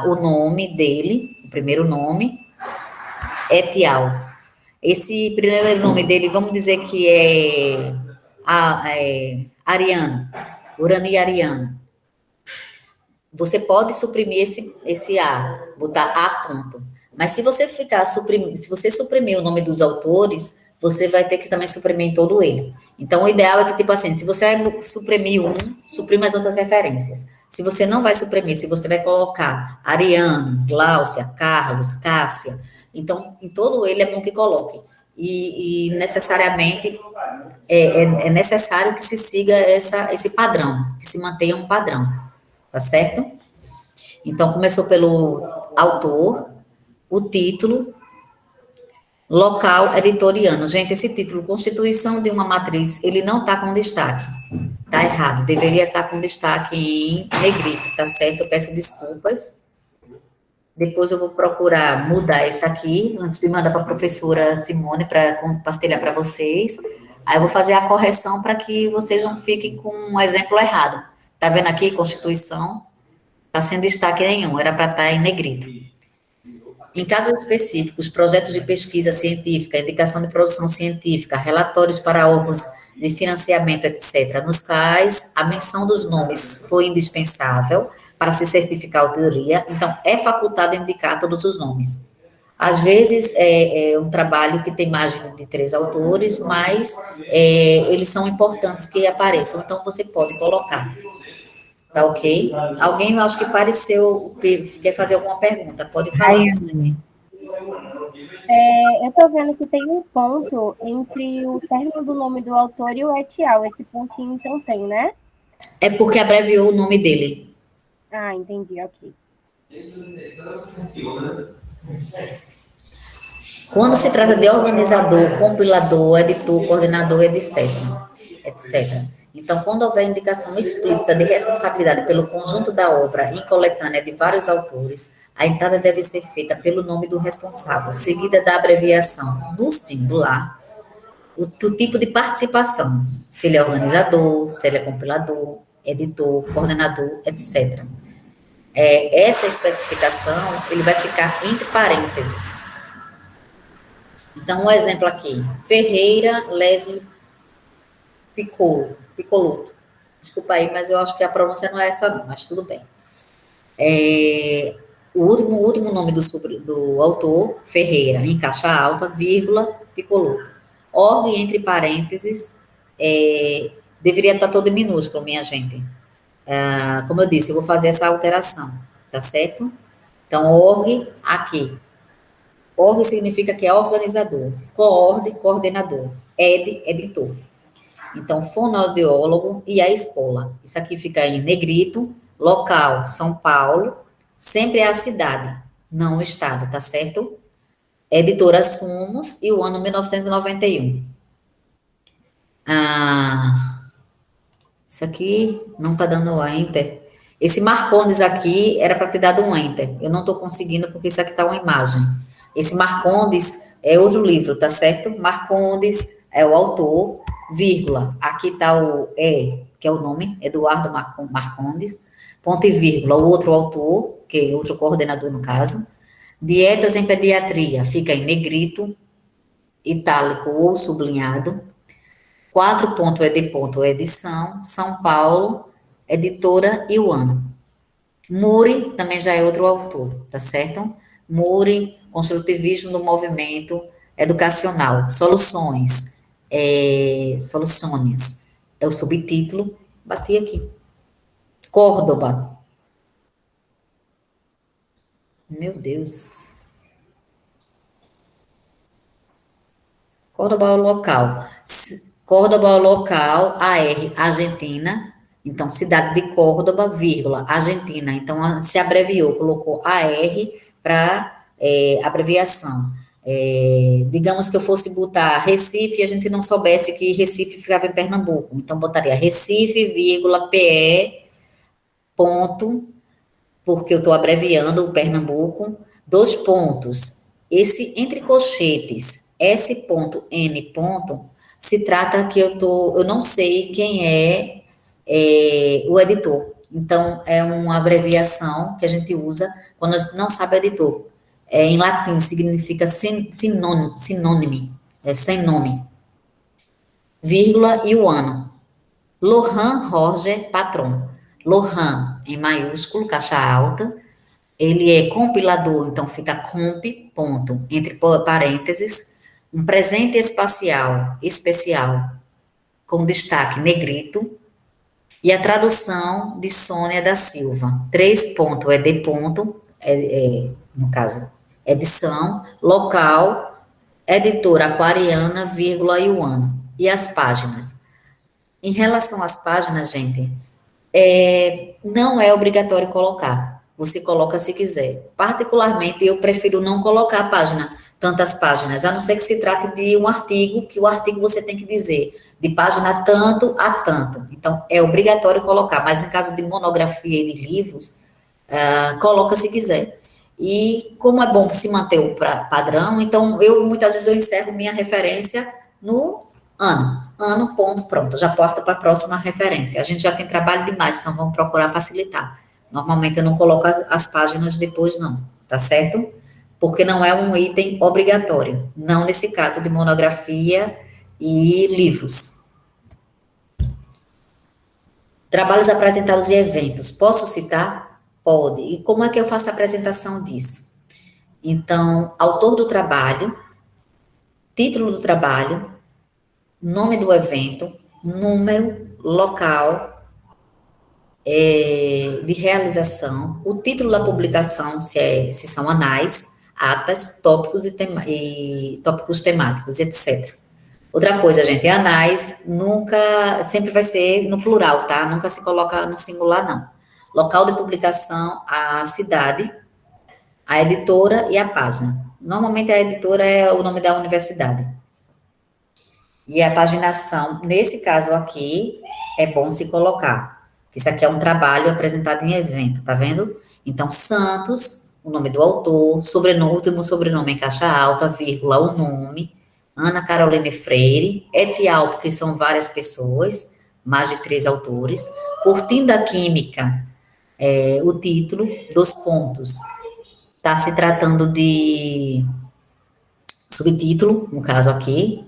o nome dele, o primeiro nome, Etial. Esse primeiro nome dele, vamos dizer que é Ariano, Urani Ariano. Você pode suprimir esse A, botar A ponto. Mas se você suprimir o nome dos autores, você vai ter que também suprimir em todo ele. Então, o ideal é que, tipo assim, se você vai suprimir suprima as outras referências. Se você não vai suprimir, se você vai colocar Ariano, Gláucia, Carlos, Cássia, então, em todo ele é bom que coloque. E necessariamente, é necessário que se siga esse padrão, que se mantenha um padrão, tá certo? Então, começou pelo autor, o título, local, editoriano. Gente, esse título, Constituição de uma Matriz, ele não está com destaque. Tá errado. Deveria estar com destaque em negrito, tá certo? Eu peço desculpas. Depois eu vou procurar mudar isso aqui, antes de mandar para a professora Simone para compartilhar para vocês. Aí eu vou fazer a correção para que vocês não fiquem com um exemplo errado. Tá vendo aqui, Constituição? Tá sem destaque nenhum, era para estar em negrito. Em casos específicos, projetos de pesquisa científica, indicação de produção científica, relatórios para órgãos de financiamento, etc., nos quais a menção dos nomes foi indispensável para se certificar a autoria, então é facultado indicar todos os nomes. Às vezes é um trabalho que tem mais de 3 autores, mas eles são importantes que apareçam, então você pode colocar. Tá ok? Alguém, eu acho que quer fazer alguma pergunta, pode falar. Eu estou vendo que tem um ponto entre o término do nome do autor e o etial. Esse pontinho, então, tem, né? É porque abreviou o nome dele. Ah, entendi, ok. Quando se trata de organizador, compilador, editor, coordenador, etc. Então, quando houver indicação explícita de responsabilidade pelo conjunto da obra em coletânea de vários autores, a entrada deve ser feita pelo nome do responsável, seguida da abreviação no singular, do tipo de participação, se ele é organizador, se ele é compilador, editor, coordenador, etc. Essa especificação, ele vai ficar entre parênteses. Então, um exemplo aqui, Ferreira, Leslie Picoloto. Desculpa aí, mas eu acho que a pronúncia não é essa não, mas tudo bem. O último nome do autor, Ferreira, em caixa alta, vírgula, Picoloto. Org, entre parênteses, deveria estar todo em minúsculo, minha gente. Como eu disse, eu vou fazer essa alteração, tá certo? Então, org, aqui. Org significa que é organizador. Coord, coordenador. Editor. Então, fonoaudiólogo e a escola. Isso aqui fica em negrito. Local, São Paulo. Sempre é a cidade, não o estado, tá certo? Editora Sumos e o ano 1991. Isso aqui não tá dando enter. Esse Marcondes aqui era para ter dado um enter. Eu não estou conseguindo porque isso aqui tá uma imagem. Esse Marcondes é outro livro, tá certo? Marcondes é o autor, vírgula. Aqui tá o que é o nome, Eduardo Marcondes, ponto e vírgula, o outro autor, que é outro coordenador no caso. Dietas em pediatria, fica em negrito, itálico ou sublinhado. 4 ponto ed ponto edição, São Paulo, editora e o ano. Muri também já é outro autor, tá certo? Muri, construtivismo do movimento educacional, soluções, soluções, é o subtítulo, bati aqui. Córdoba. Meu Deus. Córdoba é o local. Córdoba é o local, AR, Argentina. Então, cidade de Córdoba, vírgula, Argentina. Então, se abreviou, colocou AR para abreviação. Digamos que eu fosse botar Recife e a gente não soubesse que Recife ficava em Pernambuco. Então, botaria Recife, vírgula, PE, ponto, porque eu estou abreviando o Pernambuco, 2 pontos. Esse entre colchetes, S.N. se trata que eu não sei quem é o editor. Então, é uma abreviação que a gente usa quando a gente não sabe o editor. Em latim, significa sinônimo, sem nome. Vírgula e o ano. Lohan Roger Patron. Lohan, em maiúsculo, caixa alta. Ele é compilador, então fica comp, ponto, entre parênteses. Um presente espacial, especial, com destaque negrito. E a tradução de Sônia da Silva. 3 ponto, ed ponto, no caso, edição, local, editora aquariana, vírgula e o ano. E as páginas. Em relação às páginas, gente, não é obrigatório colocar. Você coloca se quiser. Particularmente, eu prefiro não colocar a página, tantas páginas, a não ser que se trate de um artigo, que o artigo você tem que dizer de página tanto a tanto. Então, é obrigatório colocar, mas em caso de monografia e de livros, coloca se quiser. E como é bom se manter o padrão, então, muitas vezes eu encerro minha referência no ano, ponto, pronto, já porta para a próxima referência. A gente já tem trabalho demais, então vamos procurar facilitar. Normalmente eu não coloco as páginas depois, não, tá certo? Porque não é um item obrigatório, não nesse caso de monografia e livros. Trabalhos apresentados e eventos, posso citar? Pode. E como é que eu faço a apresentação disso? Então, autor do trabalho, título do trabalho, nome do evento, número, local de realização, o título da publicação, se são anais, atas, tópicos e tópicos temáticos, etc. Outra coisa, gente, anais sempre vai ser no plural, tá? Nunca se coloca no singular, não. Local de publicação, a cidade, a editora e a página. Normalmente a editora é o nome da universidade. E a paginação, nesse caso aqui, é bom se colocar. Isso aqui é um trabalho apresentado em evento, tá vendo? Então, Santos, o nome do autor, último sobrenome em caixa alta, vírgula, o nome, Ana Caroline Freire, Etial, porque são várias pessoas, mais de 3 autores, Curtindo a Química, o título, 2 pontos. Está se tratando de subtítulo, no caso aqui,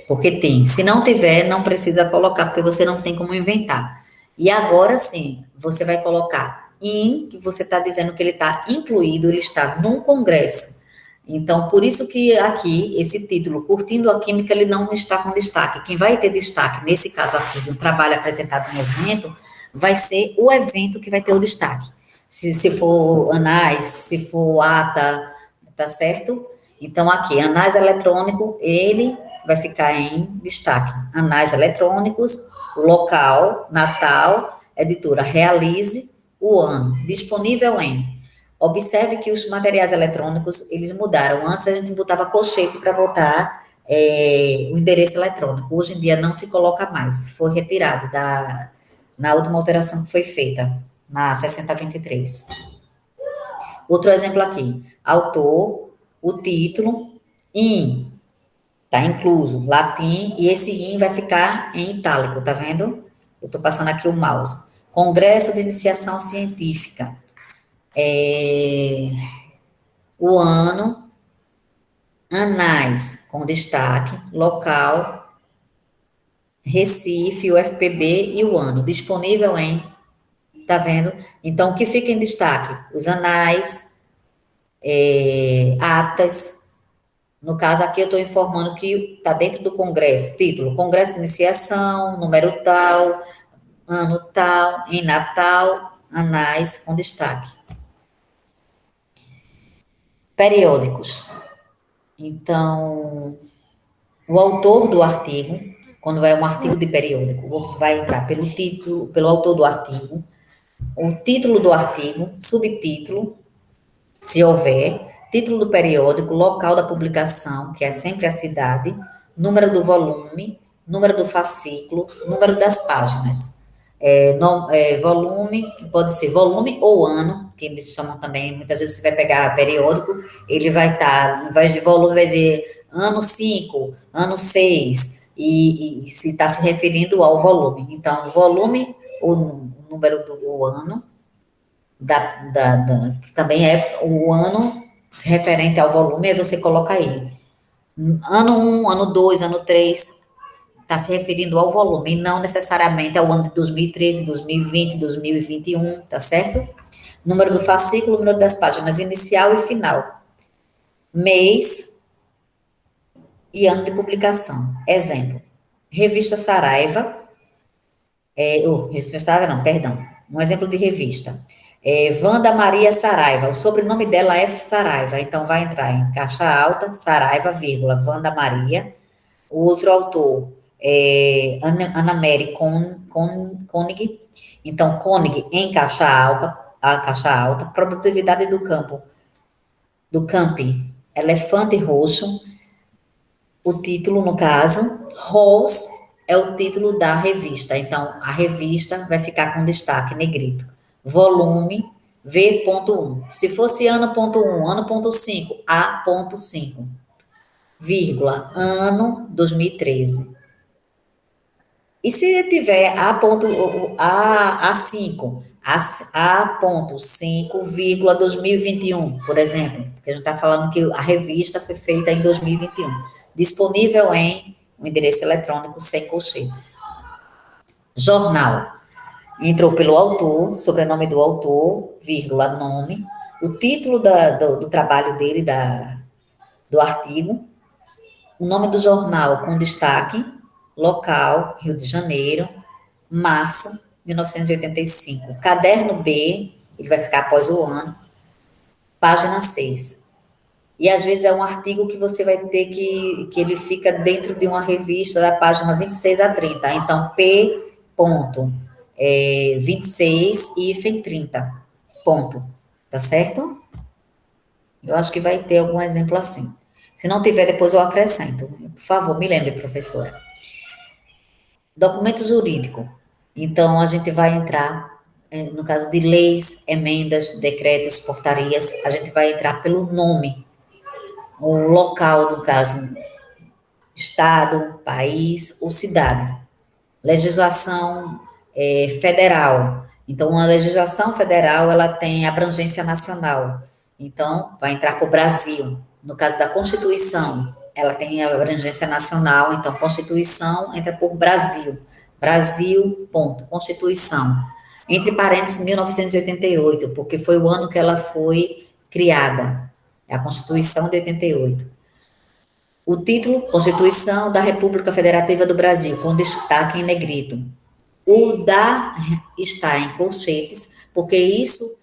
porque tem. Se não tiver, não precisa colocar, porque você não tem como inventar. E agora sim, você vai colocar que você está dizendo que ele está incluído, ele está num congresso. Então, por isso que aqui, esse título, Curtindo a Química, ele não está com destaque. Quem vai ter destaque, nesse caso aqui, de um trabalho apresentado em evento, vai ser o evento que vai ter o destaque. Se for ANAS, se for ATA, tá certo? Então, aqui, ANAS eletrônico, ele vai ficar em destaque. ANAS eletrônicos, o local, Natal, editora Realize, o ano, disponível em. Observe que os materiais eletrônicos, eles mudaram. Antes a gente botava colchete para botar o endereço eletrônico. Hoje em dia não se coloca mais. Foi retirado na última alteração que foi feita, na 6023. Outro exemplo aqui. Autor, o título, IN, está incluso, latim, e esse IN vai ficar em itálico, tá vendo? Eu estou passando aqui o mouse. Congresso de Iniciação Científica. O ano, ANAS, com destaque, local, Recife, UFPB e o ano, disponível em, tá vendo? Então, o que fica em destaque? Os ANAS, atas, no caso aqui eu estou informando que está dentro do congresso, título, Congresso de Iniciação, número tal, ano tal, em Natal, ANAS, com destaque. Periódicos. Então, o autor do artigo, quando é um artigo de periódico, vai entrar pelo título, pelo autor do artigo, o título do artigo, subtítulo, se houver, título do periódico, local da publicação, que é sempre a cidade, número do volume, número do fascículo, número das páginas. Volume, que pode ser volume ou ano, que eles chamam também, muitas vezes você vai pegar periódico, ele vai estar, ao invés de volume, vai dizer ano 5, ano 6, e se está se referindo ao volume. Então, volume, o número do ano, que também é o ano referente ao volume, aí você coloca aí. Ano 1, ano 2, ano 3, está se referindo ao volume, e não necessariamente ao ano de 2013, 2020, 2021, tá certo? Número do fascículo, número das páginas, inicial e final. Mês e ano de publicação. Exemplo, Revista Saraiva, Revista Saraiva não, perdão, um exemplo de revista. Wanda Maria Saraiva, o sobrenome dela é Saraiva, então vai entrar em caixa alta, Saraiva, vírgula, Wanda Maria. O outro autor Ana Mary Koenig, então Koenig em caixa alta, produtividade do campi, elefante roxo, o título no caso, Rose é o título da revista, então a revista vai ficar com destaque negrito, volume V.1, se fosse ano.1, ano.5, A.5, vírgula, ano 2013. E se tiver A5, A.5, vírgula 2021, por exemplo, porque a gente está falando que a revista foi feita em 2021, disponível em um endereço eletrônico sem colchetes. Jornal. Entrou pelo autor, sobrenome do autor, vírgula, nome, o título do trabalho dele, do artigo, o nome do jornal com destaque, local, Rio de Janeiro, março, 1985. Caderno B, ele vai ficar após o ano, página 6. E às vezes é um artigo que você vai ter que ele fica dentro de uma revista da página 26 a 30. Então, P. 26, hífen 30. Ponto. Tá certo? Eu acho que vai ter algum exemplo assim. Se não tiver, depois eu acrescento. Por favor, me lembre, professora. Documento jurídico. Então, a gente vai entrar, no caso de leis, emendas, decretos, portarias, a gente vai entrar pelo nome, o local, no caso, estado, país ou cidade. Legislação federal. Então, uma legislação federal, ela tem abrangência nacional. Então, vai entrar para o Brasil. No caso da Constituição, ela tem abrangência nacional, então, Constituição entra por Brasil. Brasil, ponto, Constituição. Entre parênteses, 1988, porque foi o ano que ela foi criada, é a Constituição de 88. O título, Constituição da República Federativa do Brasil, com destaque em negrito. O da está em colchetes, porque isso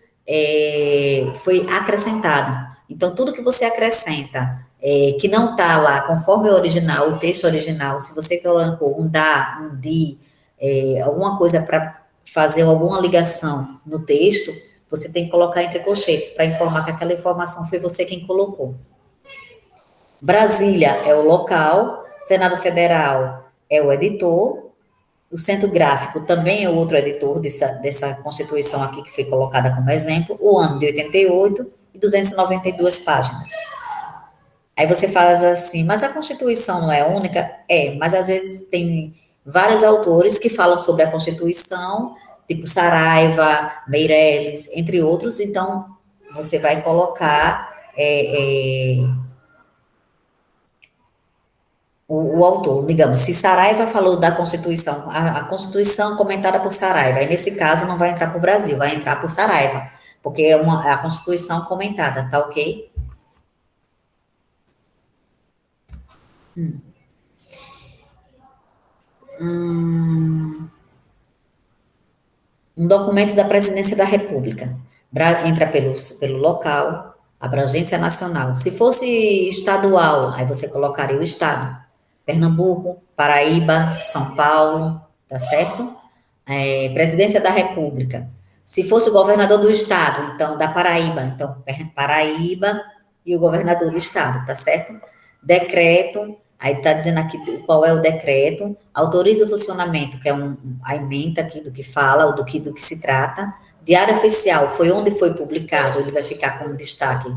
foi acrescentado. Então, tudo que você acrescenta, que não está lá conforme o original, o texto original, se você colocou um da, um de, alguma coisa para fazer alguma ligação no texto, você tem que colocar entre colchetes, para informar que aquela informação foi você quem colocou. Brasília é o local, Senado Federal é o editor, o Centro Gráfico também é o outro editor dessa Constituição aqui, que foi colocada como exemplo, o ano de 88 e 292 páginas. Aí você faz assim, mas a Constituição não é única? É, mas às vezes tem vários autores que falam sobre a Constituição, tipo Saraiva, Meirelles, entre outros, então você vai colocar o autor, digamos, se Saraiva falou da Constituição, a Constituição comentada por Saraiva, aí nesse caso não vai entrar para o Brasil, vai entrar por Saraiva, porque é a Constituição comentada, tá ok? Um documento da Presidência da República, entra pelo local, abrangência nacional. Se fosse estadual, aí você colocaria o estado. Pernambuco, Paraíba, São Paulo, tá certo? Presidência da República. Se fosse o governador do estado, então, da Paraíba, então, Paraíba e o governador do estado, tá certo? Decreto, aí está dizendo aqui qual é o decreto, autoriza o funcionamento, que é a ementa aqui do que fala, ou do que se trata. Diário oficial, foi onde foi publicado, ele vai ficar com destaque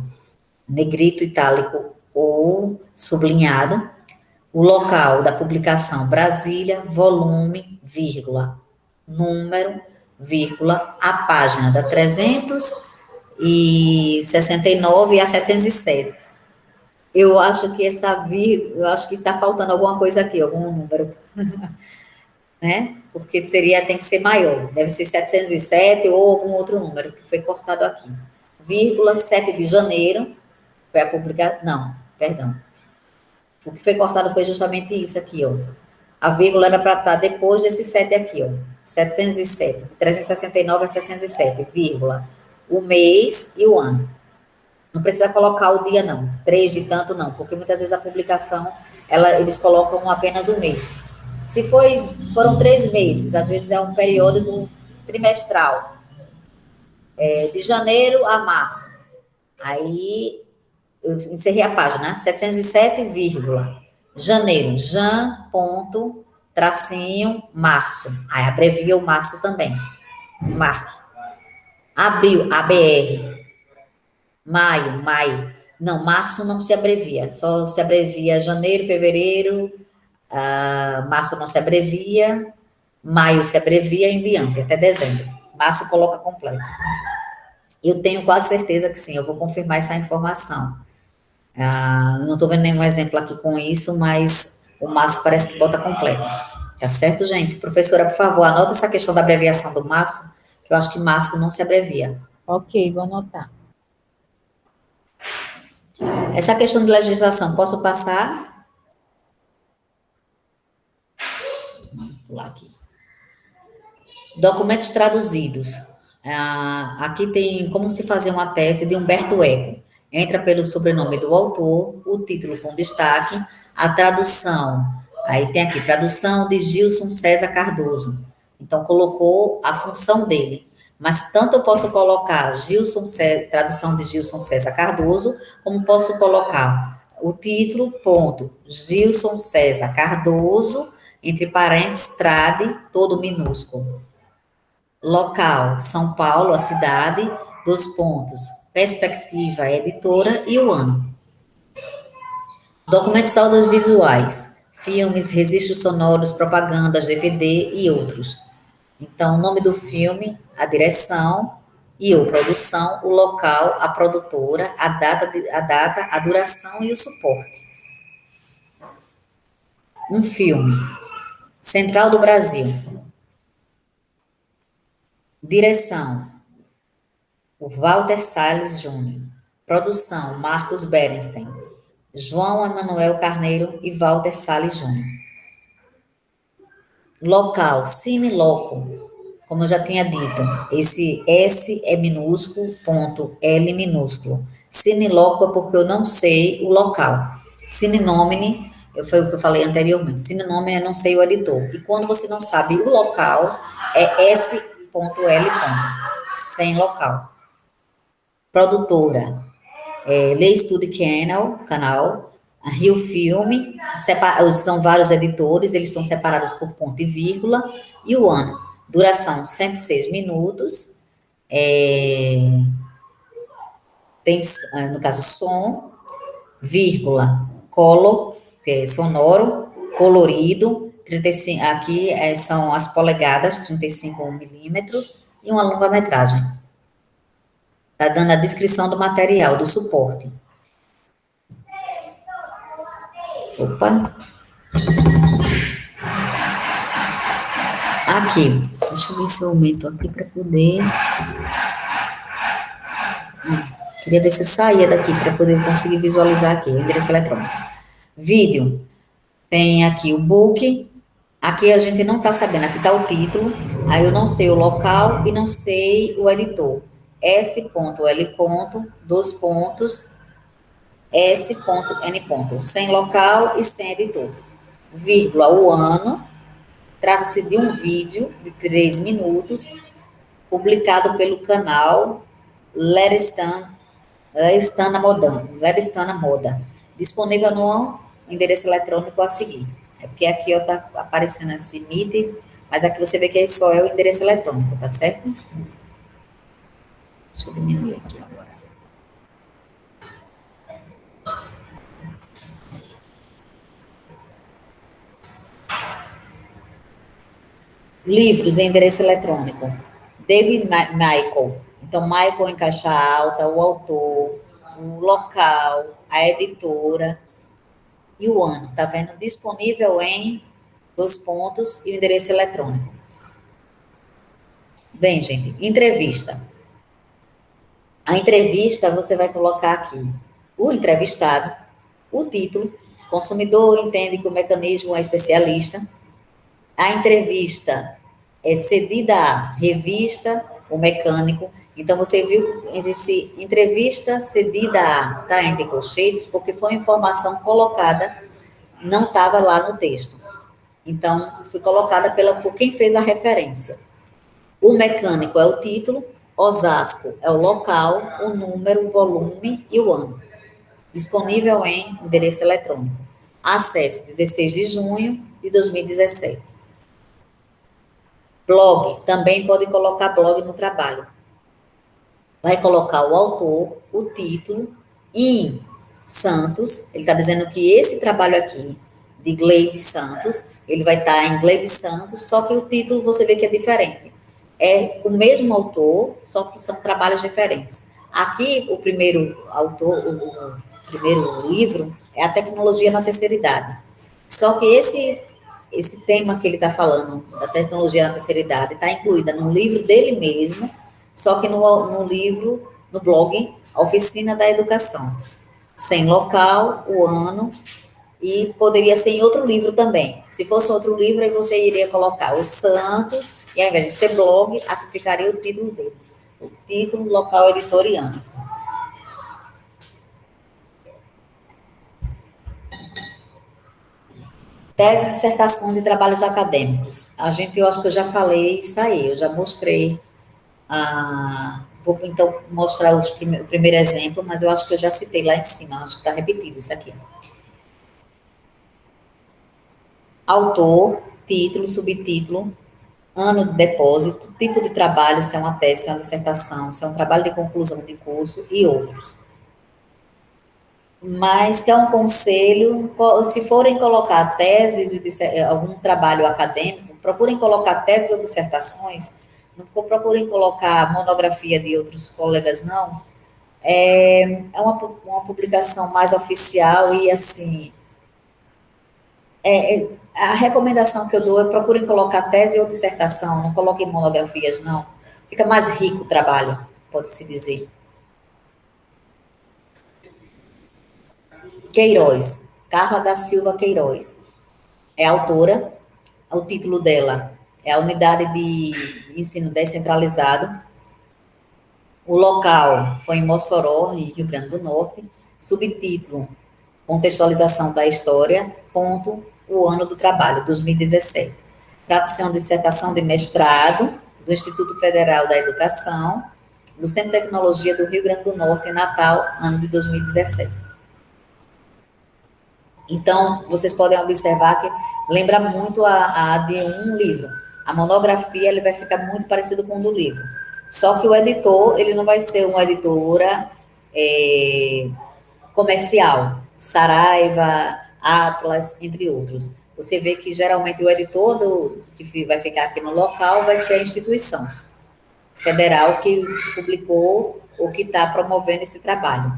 negrito, itálico ou sublinhado. O local da publicação, Brasília, volume, vírgula, número, vírgula, a página da 369 a 707. Eu acho que eu acho que está faltando alguma coisa aqui, algum número, né? Porque tem que ser maior, deve ser 707 ou algum outro número que foi cortado aqui. Vírgula, 7 de janeiro, foi a publicação, não, perdão. O que foi cortado foi justamente isso aqui, ó. A vírgula era para estar depois desse 7 aqui, ó. 707, 369 a 607, vírgula, o mês e o ano. Não precisa colocar o dia, não. 3 de tanto, não. Porque muitas vezes a publicação, eles colocam apenas o mês. Se foram 3 meses, às vezes é um período trimestral. De janeiro a março. Aí, eu encerrei a página, 707, vírgula, janeiro, tracinho, março. Aí abrevia o março também. Marque. Abril, ABR. Maio. Não, março não se abrevia, só se abrevia janeiro, fevereiro, março não se abrevia, maio se abrevia em diante, até dezembro. Março coloca completo. Eu tenho quase certeza que sim, eu vou confirmar essa informação. Não estou vendo nenhum exemplo aqui com isso, mas o março parece que bota completo. Tá certo, gente? Professora, por favor, anota essa questão da abreviação do março, que eu acho que março não se abrevia. Ok, vou anotar. Essa questão de legislação, posso passar? Vamos pular aqui. Documentos traduzidos. Aqui tem como se fazer uma tese de Humberto Eco. Entra pelo sobrenome do autor, o título com destaque, a tradução. Aí tem aqui, tradução de Gilson César Cardoso. Então, colocou a função dele. Mas tanto eu posso colocar tradução de Gilson César Cardoso, como posso colocar o título, ponto, Gilson César Cardoso, entre parênteses, trade, todo minúsculo. Local, São Paulo, a cidade, dos pontos, perspectiva, editora e o ano. Documentos audiovisuais, filmes, registros sonoros, propagandas, DVD e outros. Então, o nome do filme, a direção e a produção, o local, a produtora, a data, a duração e o suporte. Um filme. Central do Brasil. Direção. O Walter Salles Júnior. Produção, Marcos Berenstein. João Emanuel Carneiro e Walter Salles Júnior. Local, Cine Loco. Como eu já tinha dito, esse S é minúsculo, ponto, L minúsculo. Cine Loco é porque eu não sei o local. Cine Nomine, foi o que eu falei anteriormente. Cine Nomine eu não sei o editor. E quando você não sabe o local, é S.L. Sem local. Produtora, Lei Studio canal, a Rio Filme, são vários editores, eles estão separados por ponto e vírgula, e o ano. Duração, 106 minutos, tem, no caso, som, vírgula, color, que é sonoro, colorido, 35, aqui são as polegadas, 35 milímetros, e uma longa-metragem. Está dando a descrição do material, do suporte. Opa. Aqui. Deixa eu ver se eu aumento aqui para poder... Queria ver se eu saía daqui para poder conseguir visualizar aqui o endereço eletrônico. Vídeo. Tem aqui o book. Aqui a gente não está sabendo. Aqui está o título. Aí eu não sei o local e não sei o editor. S.L. Dos pontos... S.N. Sem local e sem editor. Vírgula, o ano. Trata-se de um vídeo de 3 minutos, publicado pelo canal Leristana Moda. Disponível no endereço eletrônico a seguir. É porque aqui está aparecendo esse MIT, mas aqui você vê que só é o endereço eletrônico, tá certo? Deixa eu diminuir aqui agora. Livros em endereço eletrônico. David Michael. Então, Michael em caixa alta, o autor, o local, a editora e o ano. Tá vendo? Disponível em 2 pontos e o endereço eletrônico. Bem, gente, entrevista. A entrevista você vai colocar aqui o entrevistado, o título, consumidor entende que o mecanismo é especialista. A entrevista é cedida à revista, o mecânico. Então, você viu esse entrevista cedida a, tá entre colchetes, porque foi uma informação colocada, não estava lá no texto. Então, foi colocada por quem fez a referência. O mecânico é o título, Osasco é o local, o número, o volume e o ano. Disponível em endereço eletrônico. Acesso 16 de junho de 2017. Blog, também pode colocar blog no trabalho. Vai colocar o autor, o título, em Santos, ele está dizendo que esse trabalho aqui, de Gleide Santos, ele vai estar em Gleide Santos, só que o título você vê que é diferente. É o mesmo autor, só que são trabalhos diferentes. Aqui, o primeiro autor, o primeiro livro, é a tecnologia na terceira idade. Só que esse tema que ele está falando, da tecnologia na terceira idade, está incluída no livro dele mesmo, só que no livro, no blog, Oficina da Educação. Sem local, o ano, e poderia ser em outro livro também. Se fosse outro livro, aí você iria colocar o Santos, e ao invés de ser blog, aqui ficaria o título dele. O título, local, editor e ano. Tese, dissertações e trabalhos acadêmicos. Eu acho que eu já falei isso aí, eu já mostrei. Vou, então, mostrar o primeiro exemplo, mas eu acho que eu já citei lá em cima, acho que está repetido isso aqui. Autor, título, subtítulo, ano de depósito, tipo de trabalho, se é uma tese, se é uma dissertação, se é um trabalho de conclusão de curso e outros. Mas que é um conselho, se forem colocar teses e algum trabalho acadêmico, procurem colocar teses ou dissertações, não procurem colocar monografia de outros colegas, não. É uma publicação mais oficial e, assim, A recomendação que eu dou é procurem colocar tese ou dissertação, não coloquem monografias, não. Fica mais rico o trabalho, pode-se dizer. Queiroz, Carla da Silva Queiroz. É autora, o título dela é a Unidade de Ensino Descentralizado. O local foi em Mossoró, em Rio Grande do Norte. Subtítulo, Contextualização da História, ponto, o ano do trabalho, 2017. Trata-se de uma dissertação de mestrado do Instituto Federal da Educação, do Centro de Tecnologia do Rio Grande do Norte, em Natal, ano de 2017. Então, vocês podem observar que lembra muito a de um livro. A monografia, ele vai ficar muito parecido com o do livro. Só que o editor, ele não vai ser uma editora comercial, Saraiva, Atlas, entre outros. Você vê que, geralmente, o editor que vai ficar aqui no local vai ser a instituição federal que publicou ou que está promovendo esse trabalho.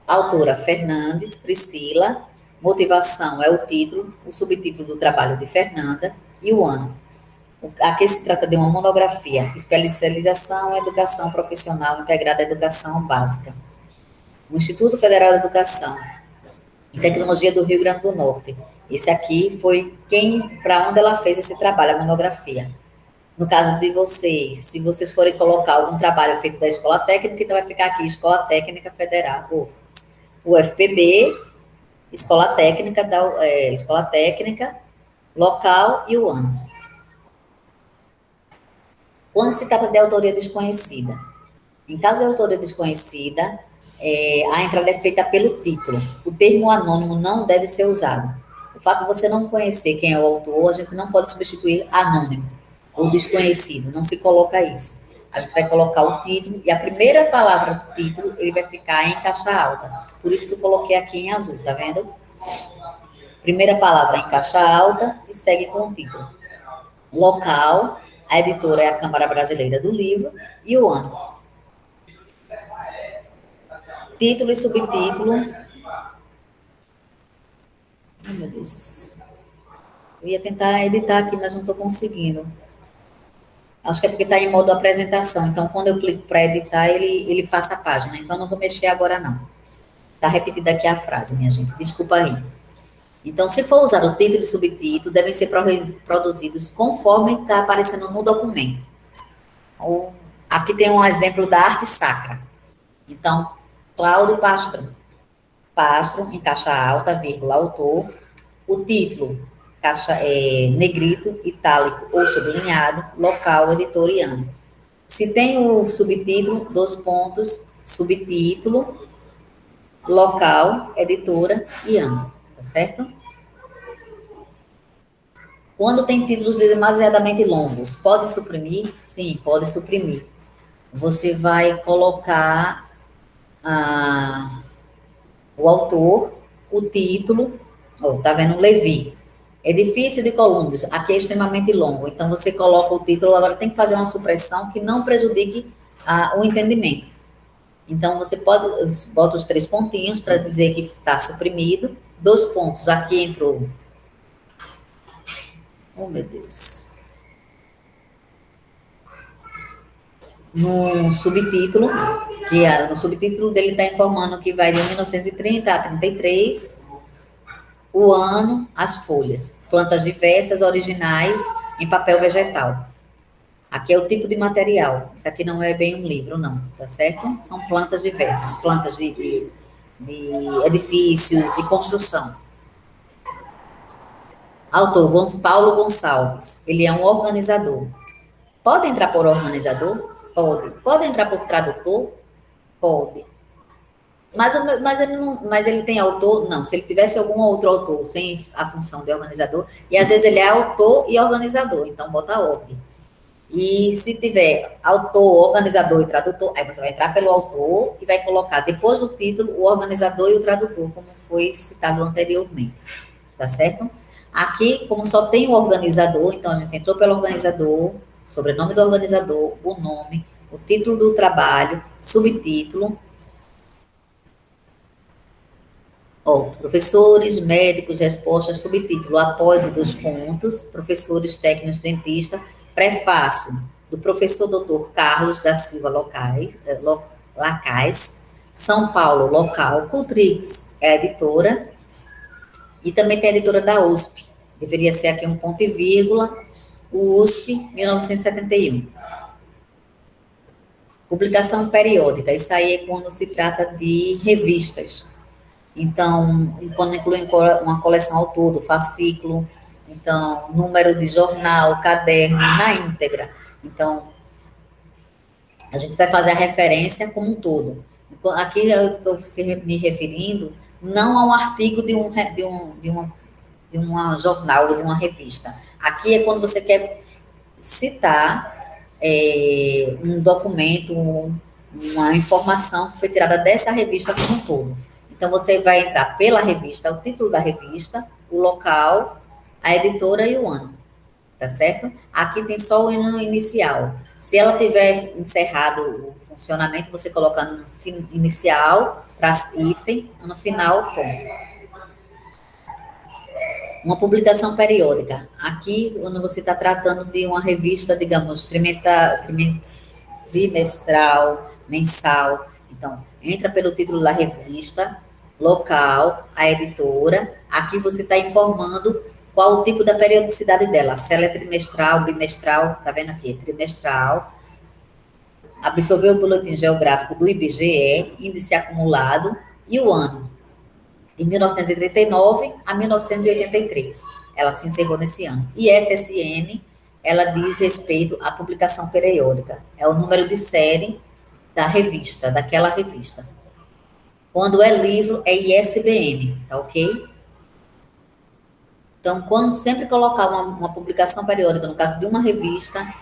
Autora Fernandes, Priscila, motivação é o título, o subtítulo do trabalho de Fernanda e o ano. Aqui se trata de uma monografia, especialização em educação profissional integrada à educação básica. O Instituto Federal de Educação e Tecnologia do Rio Grande do Norte. Esse aqui foi para onde ela fez esse trabalho, a monografia. No caso de vocês, se vocês forem colocar algum trabalho feito da Escola Técnica, então vai ficar aqui Escola Técnica Federal, ou UFPB, Escola Técnica, Escola Técnica, local e o ano. Quando se trata de autoria desconhecida, em caso de autoria desconhecida, a entrada é feita pelo título. O termo anônimo não deve ser usado. O fato de você não conhecer quem é o autor, a gente não pode substituir anônimo ou desconhecido, não se coloca isso. A gente vai colocar o título e a primeira palavra do título, ele vai ficar em caixa alta. Por isso que eu coloquei aqui em azul, tá vendo? Primeira palavra em caixa alta e segue com o título. Local, a editora é a Câmara Brasileira do Livro e o ano. Título e subtítulo. Ai, meu Deus. Eu ia tentar editar aqui, mas não estou conseguindo. Acho que é porque está em modo apresentação. Então, quando eu clico para editar, ele passa a página. Então, não vou mexer agora, não. Está repetida aqui a frase, minha gente. Desculpa aí. Então, se for usar o título e subtítulo, devem ser produzidos conforme está aparecendo no documento. Aqui tem um exemplo da arte sacra. Então, Cláudio Pastro. Pastro, em caixa alta, vírgula, autor. O título, negrito, itálico ou sublinhado, local, editor e ano. Se tem o subtítulo, 2 pontos, subtítulo, local, editora e ano, tá certo? Quando tem títulos demasiadamente longos, pode suprimir? Sim, pode suprimir. Você vai colocar o autor, o título, tá vendo? Levi. Edifício de Columbus, aqui é extremamente longo, então você coloca o título, agora tem que fazer uma supressão que não prejudique o entendimento. Então, você bota os 3 pontinhos para dizer que está suprimido, 2 pontos, aqui entrou. Oh, meu Deus. No subtítulo, no subtítulo dele está informando que vai de 1930 a 33, o ano, as folhas, plantas diversas, originais, em papel vegetal. Aqui é o tipo de material. Isso aqui não é bem um livro, não, tá certo? São plantas diversas, plantas de edifícios, de construção. Autor, Paulo Gonçalves. Ele é um organizador. Pode entrar por organizador? Pode. Pode entrar por tradutor? Pode. Mas ele tem autor? Não. Se ele tivesse algum outro autor sem a função de organizador, e às vezes ele é autor e organizador, então bota org. E se tiver autor, organizador e tradutor, aí você vai entrar pelo autor e vai colocar depois do título o organizador e o tradutor, como foi citado anteriormente. Tá certo? Aqui, como só tem o organizador, então a gente entrou pelo organizador, sobrenome do organizador, o nome, o título do trabalho, subtítulo. Ó, professores, médicos, respostas, subtítulo, após e dos pontos, professores, técnicos, dentista, prefácio, do professor Dr. Carlos da Silva Lacais, São Paulo, local, Cultrix, é a editora, e também tem a editora da USP, deveria ser aqui um ponto e vírgula, o USP, 1971. Publicação periódica, isso aí é quando se trata de revistas. Então, quando inclui uma coleção ao todo, fascículo, então, número de jornal, caderno, na íntegra. Então, a gente vai fazer a referência como um todo. Aqui eu estou me referindo não a um artigo de uma jornal ou de uma revista. Aqui é quando você quer citar um documento, uma informação que foi tirada dessa revista como um todo. Então, você vai entrar pela revista, o título da revista, o local, a editora e o ano, tá certo? Aqui tem só o ano inicial. Se ela tiver encerrado o funcionamento, você coloca no inicial, traz hífen, no final, ponto. Uma publicação periódica. Aqui, quando você está tratando de uma revista, digamos, trimestral, mensal. Então, entra pelo título da revista, local, a editora. Aqui você está informando qual o tipo da periodicidade dela. Se ela é trimestral, bimestral, tá vendo aqui? Trimestral. Absorveu o boletim geográfico do IBGE, índice acumulado, e o ano. De 1939 a 1983. Ela se encerrou nesse ano. E SSN, ela diz respeito à publicação periódica. É o número de série da revista, daquela revista. Quando é livro, é ISBN, tá ok? Então, quando sempre colocar uma publicação periódica, no caso de uma revista,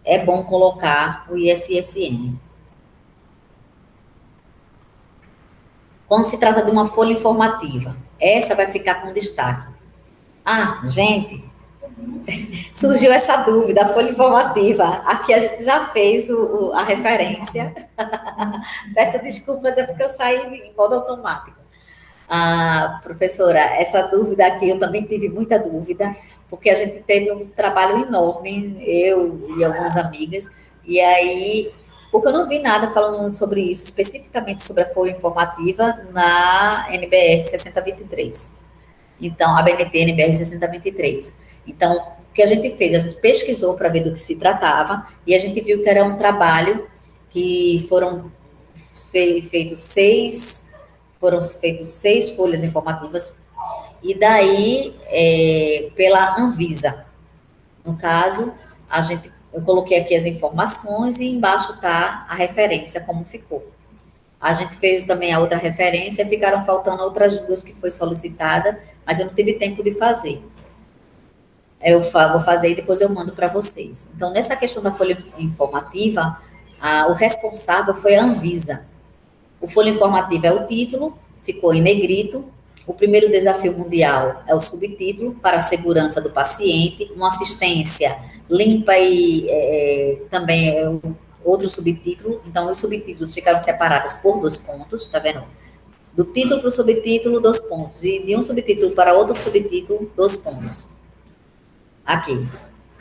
é bom colocar o ISSN. Quando se trata de uma folha informativa, essa vai ficar com destaque. Ah, gente, surgiu essa dúvida, a folha informativa. Aqui a gente já fez a referência. Peço desculpas, é porque eu saí em modo automático. Ah, professora, essa dúvida aqui, eu também tive muita dúvida, porque a gente teve um trabalho enorme, eu e algumas amigas, e aí, porque eu não vi nada falando sobre isso, especificamente sobre a folha informativa na NBR 6023. Então, a BNT NBR 6023. Então, o que a gente fez? A gente pesquisou para ver do que se tratava, e a gente viu que era um trabalho que foram feitos seis folhas informativas, e daí, pela Anvisa. No caso, eu coloquei aqui as informações e embaixo está a referência, como ficou. A gente fez também a outra referência, ficaram faltando outras duas que foi solicitada, mas eu não tive tempo de fazer. Eu vou fazer e depois eu mando para vocês. Então, nessa questão da folha informativa, o responsável foi a Anvisa. O folha informativa é o título, ficou em negrito. O primeiro desafio mundial é o subtítulo, para a segurança do paciente. Uma assistência limpa e também é outro subtítulo. Então, os subtítulos ficaram separados por 2 pontos, tá vendo? Do título para o subtítulo, 2 pontos. E de um subtítulo para outro subtítulo, 2 pontos. Aqui.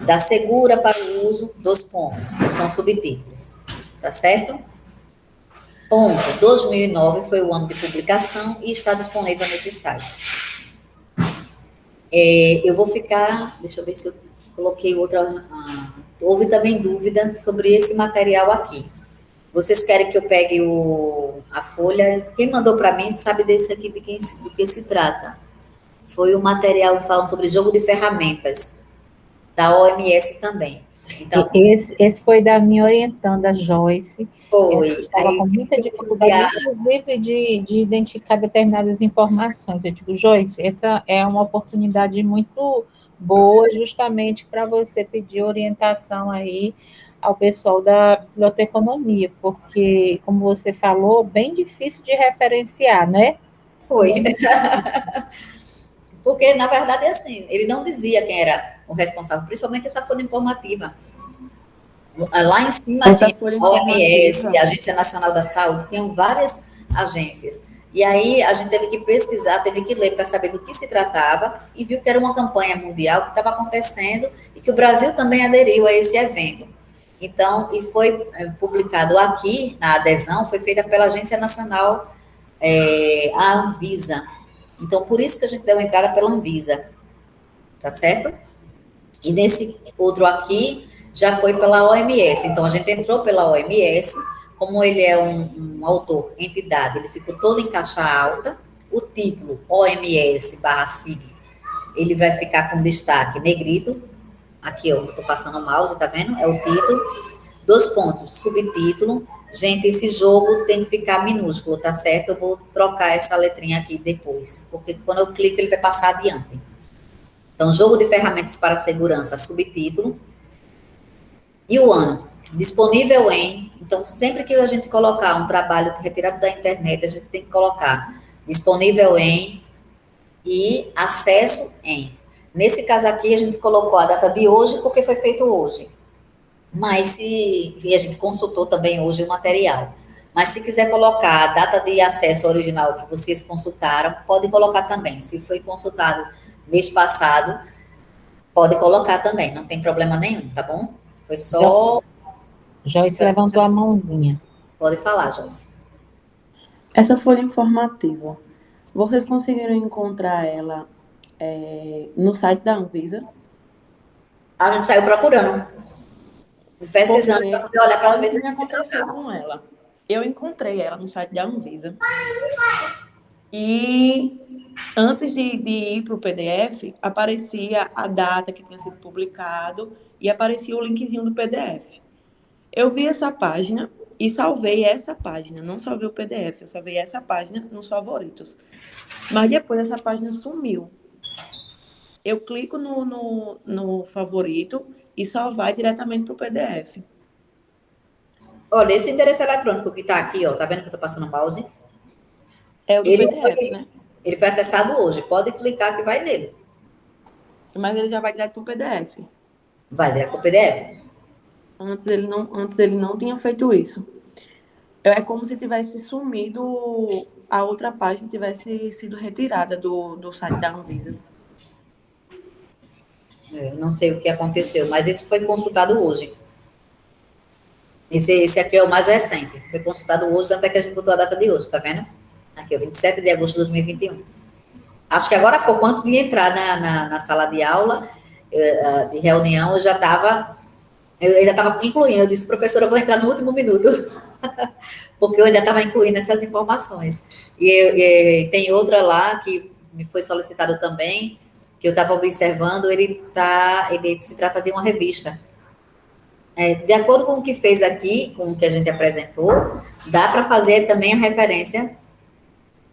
Da segura para o uso, 2 pontos. São subtítulos. Tá certo? Ponto. 2009 foi o ano de publicação e está disponível nesse site. Eu vou ficar... Deixa eu ver se eu coloquei outra... houve também dúvida sobre esse material aqui. Vocês querem que eu pegue a folha? Quem mandou para mim sabe desse aqui do que se trata. Foi o material falando sobre jogo de ferramentas, da OMS também. Então, esse foi da minha orientanda, Joyce. Foi. Eu estava com muita dificuldade, inclusive, de identificar determinadas informações. Eu digo, Joyce, essa é uma oportunidade muito boa, justamente para você pedir orientação aí ao pessoal da biblioteconomia, porque, como você falou, bem difícil de referenciar, né? Foi. Porque, na verdade, é assim, ele não dizia quem era o responsável, principalmente essa folha informativa. Lá em cima tem a OMS, a Agência Nacional da Saúde, tem várias agências. E aí a gente teve que pesquisar, teve que ler para saber do que se tratava e viu que era uma campanha mundial que estava acontecendo e que o Brasil também aderiu a esse evento. Então, e foi publicado aqui, na adesão, foi feita pela Agência Nacional, a Anvisa. Então, por isso que a gente deu entrada pela Anvisa, tá certo? E nesse outro aqui, já foi pela OMS. Então, a gente entrou pela OMS, como ele é um autor, entidade, ele ficou todo em caixa alta, o título OMS/SIG, ele vai ficar com destaque negrito, aqui, ó, eu estou passando o mouse, tá vendo? É o título, 2 pontos, subtítulo. Gente, esse jogo tem que ficar minúsculo, tá certo? Eu vou trocar essa letrinha aqui depois, porque quando eu clico, ele vai passar adiante. Então, jogo de ferramentas para segurança, subtítulo. E o ano, disponível em... Então, sempre que a gente colocar um trabalho retirado da internet, a gente tem que colocar disponível em e acesso em. Nesse caso aqui, a gente colocou a data de hoje, porque foi feito hoje. Mas e a gente consultou também hoje o material. Mas se quiser colocar a data de acesso original que vocês consultaram, pode colocar também. Se foi consultado mês passado, pode colocar também, não tem problema nenhum, tá bom? Foi só... Joyce levantou a mãozinha. Pode falar, Joyce. Essa folha informativa, vocês conseguiram encontrar ela no site da Anvisa? A gente saiu procurando, pesquisando, para poder olhar para o ver que do que se aconteceu tratava. com ela. Eu encontrei ela no site da Anvisa. E antes de ir para o PDF, aparecia a data que tinha sido publicado e aparecia o linkzinho do PDF. Eu vi essa página e salvei essa página. Não salvei o PDF, eu salvei essa página nos favoritos. Mas depois essa página sumiu. Eu clico no favorito e só vai diretamente para o PDF. Olha, esse endereço eletrônico que está aqui, ó, tá vendo que eu estou passando o mouse? É o do PDF, né? Ele foi acessado hoje, pode clicar que vai nele. Mas ele já vai direto para o PDF. Vai direto para o PDF? Antes ele não tinha feito isso. É como se tivesse sumido, a outra página tivesse sido retirada do site da Anvisa. Eu não sei o que aconteceu, mas esse foi consultado hoje. Esse aqui é o mais recente. Foi consultado hoje, até que a gente botou a data de hoje, tá vendo? Aqui, ó, 27 de agosto de 2021. Acho que agora há pouco, antes de entrar na sala de aula, de reunião, eu ainda estava incluindo. Eu disse, professora, eu vou entrar no último minuto, porque eu ainda estava incluindo essas informações. E tem outra lá que me foi solicitado também, que eu estava observando, ele se trata de uma revista. De acordo com o que fez aqui, com o que a gente apresentou, dá para fazer também a referência,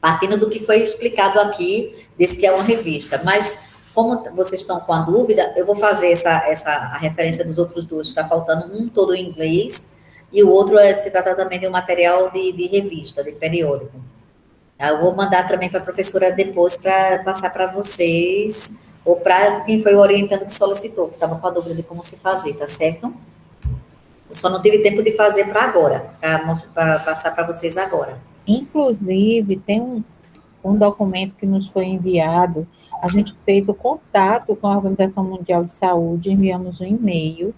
partindo do que foi explicado aqui, desse que é uma revista. Mas, como vocês estão com a dúvida, eu vou fazer a referência dos outros dois. Está faltando um todo em inglês, e o outro se trata também de um material de revista, de periódico. Eu vou mandar também para a professora depois, para passar para vocês, ou para quem foi o orientando que solicitou, que estava com a dúvida de como se fazer, tá certo? Eu só não tive tempo de fazer para agora, para passar para vocês agora. Inclusive, tem um documento que nos foi enviado, a gente fez o contato com a Organização Mundial de Saúde, enviamos um e-mail,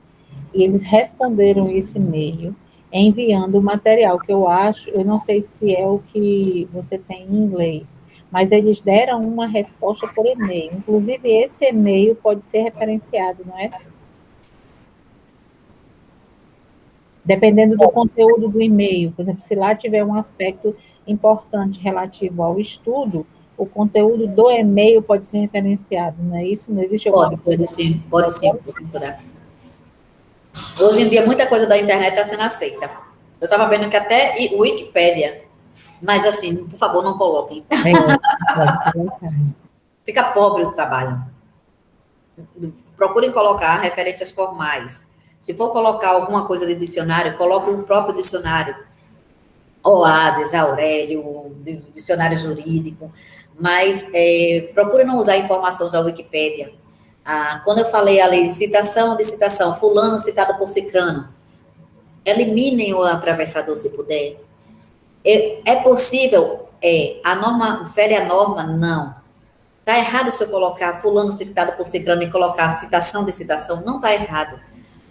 e eles responderam esse e-mail, enviando o material, que eu não sei se é o que você tem em inglês, mas eles deram uma resposta por e-mail. Inclusive, esse e-mail pode ser referenciado, não é? Dependendo do conteúdo do e-mail. Por exemplo, se lá tiver um aspecto importante relativo ao estudo, o conteúdo do e-mail pode ser referenciado, não é isso? Não existe alguma Pode sim, professora. Hoje em dia, muita coisa da internet está sendo aceita. Eu estava vendo que até o Wikipédia, mas assim, por favor, não coloquem. Fica pobre o trabalho. Procurem colocar referências formais. Se for colocar alguma coisa de dicionário, coloque o próprio dicionário. Oasis, Aurélio, dicionário jurídico. Mas procure não usar informações da Wikipédia. Quando eu falei ali de citação, fulano citado por cicrano, eliminem o atravessador se puder. É possível a norma, fere a norma? Não. Está errado se eu colocar fulano citado por ciclano e colocar citação de citação? Não está errado.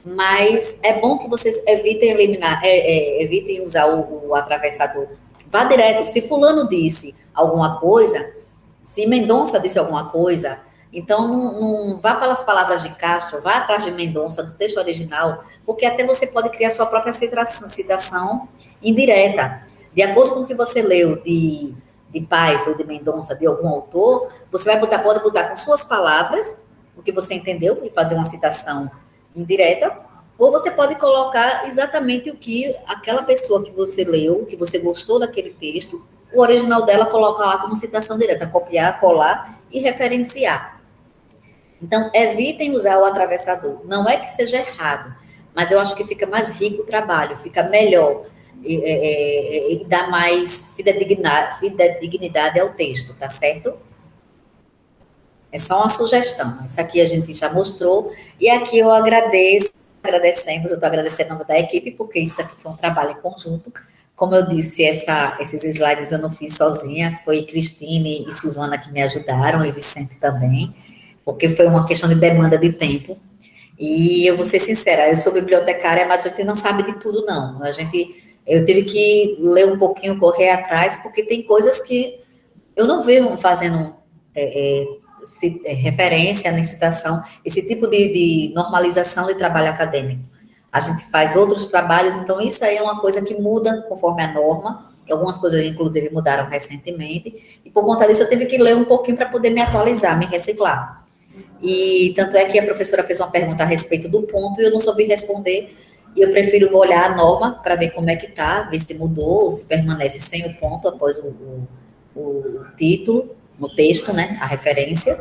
Mas é bom que vocês evitem eliminar, evitem usar o atravessador. Vá direto. Se fulano disse alguma coisa, se Mendonça disse alguma coisa, então não vá pelas palavras de Castro, vá atrás de Mendonça, do texto original, porque até você pode criar sua própria citação indireta. De acordo com o que você leu de Paz ou de Mendonça, de algum autor, você pode botar com suas palavras o que você entendeu e fazer uma citação indireta, ou você pode colocar exatamente o que aquela pessoa que você leu, que você gostou daquele texto, o original dela coloca lá como citação direta, copiar, colar e referenciar. Então, evitem usar o atravessador. Não é que seja errado, mas eu acho que fica mais rico o trabalho, fica melhor e dá mais fidedignidade ao texto, tá certo? É só uma sugestão. Isso aqui a gente já mostrou. E aqui eu agradecemos, eu estou agradecendo em nome da equipe, porque isso aqui foi um trabalho em conjunto. Como eu disse, esses slides eu não fiz sozinha, foi Cristine e Silvana que me ajudaram, e Vicente também, porque foi uma questão de demanda de tempo. E eu vou ser sincera, eu sou bibliotecária, mas a gente não sabe de tudo, não. Eu tive que ler um pouquinho, correr atrás, porque tem coisas que eu não vejo fazendo referência, nem citação, esse tipo de normalização de trabalho acadêmico. A gente faz outros trabalhos, então isso aí é uma coisa que muda conforme a norma, e algumas coisas, inclusive, mudaram recentemente, e por conta disso eu tive que ler um pouquinho para poder me atualizar, me reciclar. E tanto é que a professora fez uma pergunta a respeito do ponto, e eu não soube responder, e eu prefiro olhar a norma para ver como é que está, ver se mudou, ou se permanece sem o ponto após o título, no texto, né, a referência,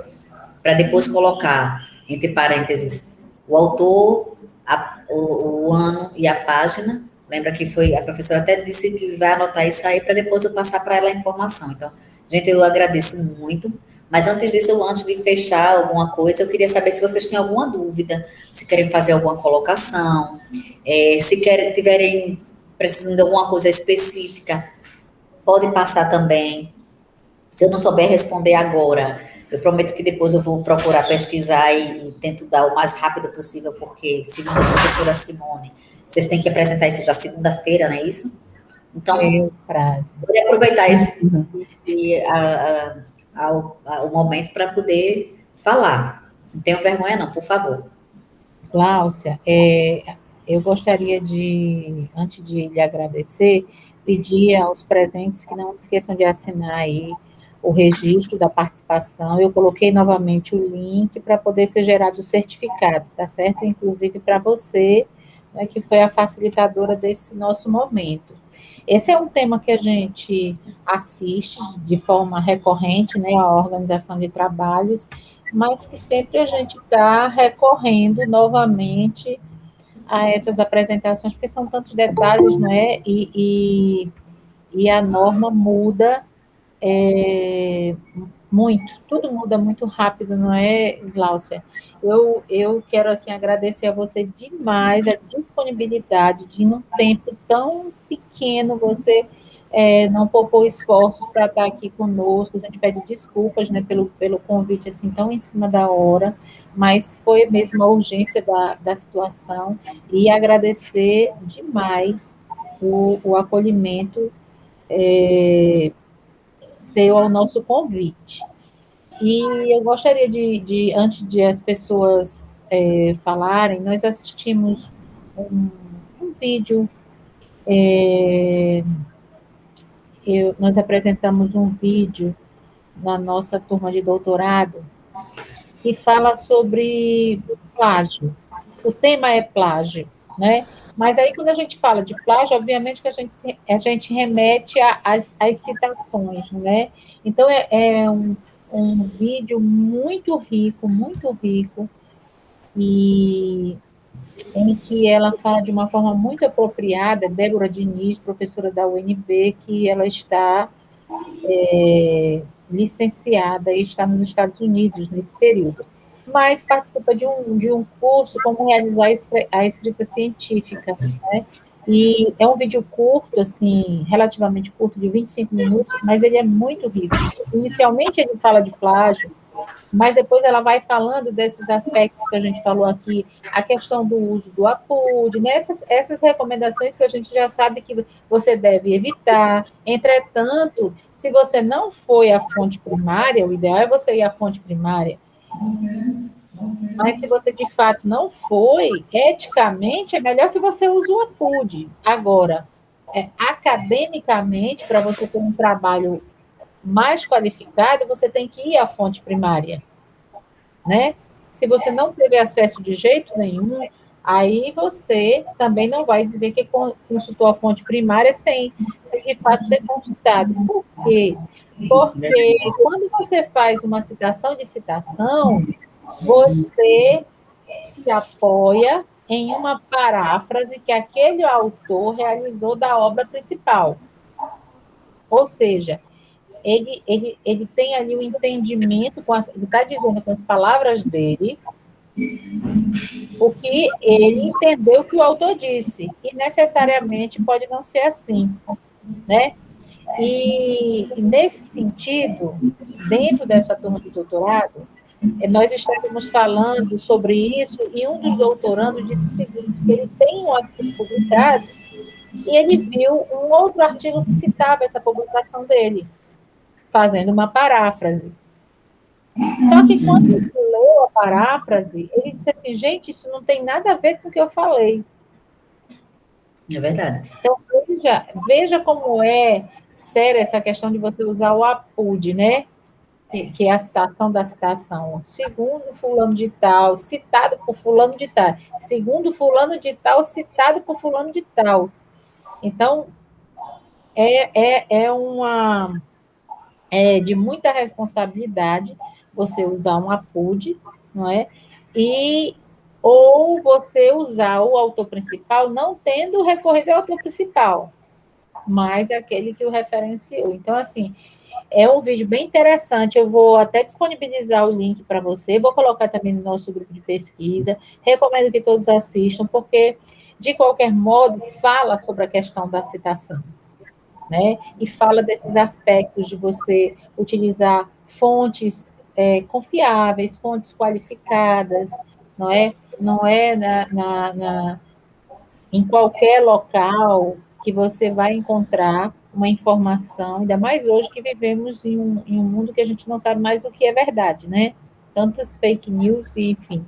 para depois colocar, entre parênteses, o autor, o ano e a página. Lembra que a professora até disse que vai anotar isso aí para depois eu passar para ela a informação. Então, gente, eu agradeço muito, mas antes disso, antes de fechar alguma coisa, eu queria saber se vocês têm alguma dúvida, se querem fazer alguma colocação, se tiverem precisando de alguma coisa específica, pode passar também. Se eu não souber responder agora, eu prometo que depois eu vou procurar pesquisar e tento dar o mais rápido possível, porque, segundo a professora Simone, vocês têm que apresentar isso já segunda-feira, não é isso? Então, o prazo. Vou aproveitar isso e o momento para poder falar. Não tenho vergonha, não, por favor. Gláucia, eu gostaria de, antes de lhe agradecer, pedir aos presentes que não esqueçam de assinar aí o registro da participação. Eu coloquei novamente o link para poder ser gerado o certificado, tá certo? Inclusive para você, né, que foi a facilitadora desse nosso momento. Esse é um tema que a gente assiste de forma recorrente, né, a organização de trabalhos, mas que sempre a gente está recorrendo novamente a essas apresentações, porque são tantos detalhes, não é? E a norma muda muito, tudo muda muito rápido, não é, Gláucia? Eu quero, assim, agradecer a você demais a disponibilidade de, num tempo tão pequeno, você não poupou esforços para estar aqui conosco. A gente pede desculpas, né, pelo convite, assim, tão em cima da hora, mas foi mesmo a urgência da situação, e agradecer demais o acolhimento seu ao nosso convite. E eu gostaria antes de as pessoas falarem, nós assistimos um vídeo, nós apresentamos um vídeo na nossa turma de doutorado que fala sobre plágio. O tema é plágio, né? Mas aí, quando a gente fala de plágio, obviamente que a gente remete às citações, né? Então, é um vídeo muito rico, e em que ela fala de uma forma muito apropriada, Débora Diniz, professora da UNB, que ela está licenciada e está nos Estados Unidos nesse período, mas participa de um curso como realizar a escrita científica, né? E é um vídeo curto, assim, relativamente curto, de 25 minutos, mas ele é muito rico. Inicialmente ele fala de plágio, mas depois ela vai falando desses aspectos que a gente falou aqui, a questão do uso do APUD, né? Essas recomendações que a gente já sabe que você deve evitar. Entretanto, se você não foi à fonte primária, o ideal é você ir à fonte primária. Mas se você de fato não foi, eticamente é melhor que você use o APUD. Agora, academicamente, para você ter um trabalho mais qualificado, você tem que ir à fonte primária, né? Se você não teve acesso de jeito nenhum, aí você também não vai dizer que consultou a fonte primária sem de fato ter consultado. Por quê? Porque quando você faz uma citação de citação, você se apoia em uma paráfrase que aquele autor realizou da obra principal. Ou seja, ele tem ali o entendimento, ele está dizendo com as palavras dele o que ele entendeu que o autor disse, e necessariamente pode não ser assim, né? E nesse sentido, dentro dessa turma de doutorado, nós estávamos falando sobre isso, e um dos doutorandos disse o seguinte, que ele tem um artigo publicado, e ele viu um outro artigo que citava essa publicação dele, fazendo uma paráfrase. Só que quando ele leu a paráfrase, ele disse assim, gente, isso não tem nada a ver com o que eu falei. É verdade. Então, veja como é séria essa questão de você usar o APUD, né? Que é a citação da citação. Segundo fulano de tal, citado por fulano de tal. Segundo fulano de tal, citado por fulano de tal. Então, é de muita responsabilidade você usar um APUD, não é? Ou você usar o autor principal, não tendo recorrido ao autor principal, mas aquele que o referenciou. Então, assim, é um vídeo bem interessante, eu vou até disponibilizar o link para você, vou colocar também no nosso grupo de pesquisa, recomendo que todos assistam, porque, de qualquer modo, fala sobre a questão da citação, né? E fala desses aspectos de você utilizar fontes confiáveis, fontes qualificadas, não é? Não é em qualquer local que você vai encontrar uma informação, ainda mais hoje que vivemos em um mundo que a gente não sabe mais o que é verdade, né? Tantas fake news, enfim.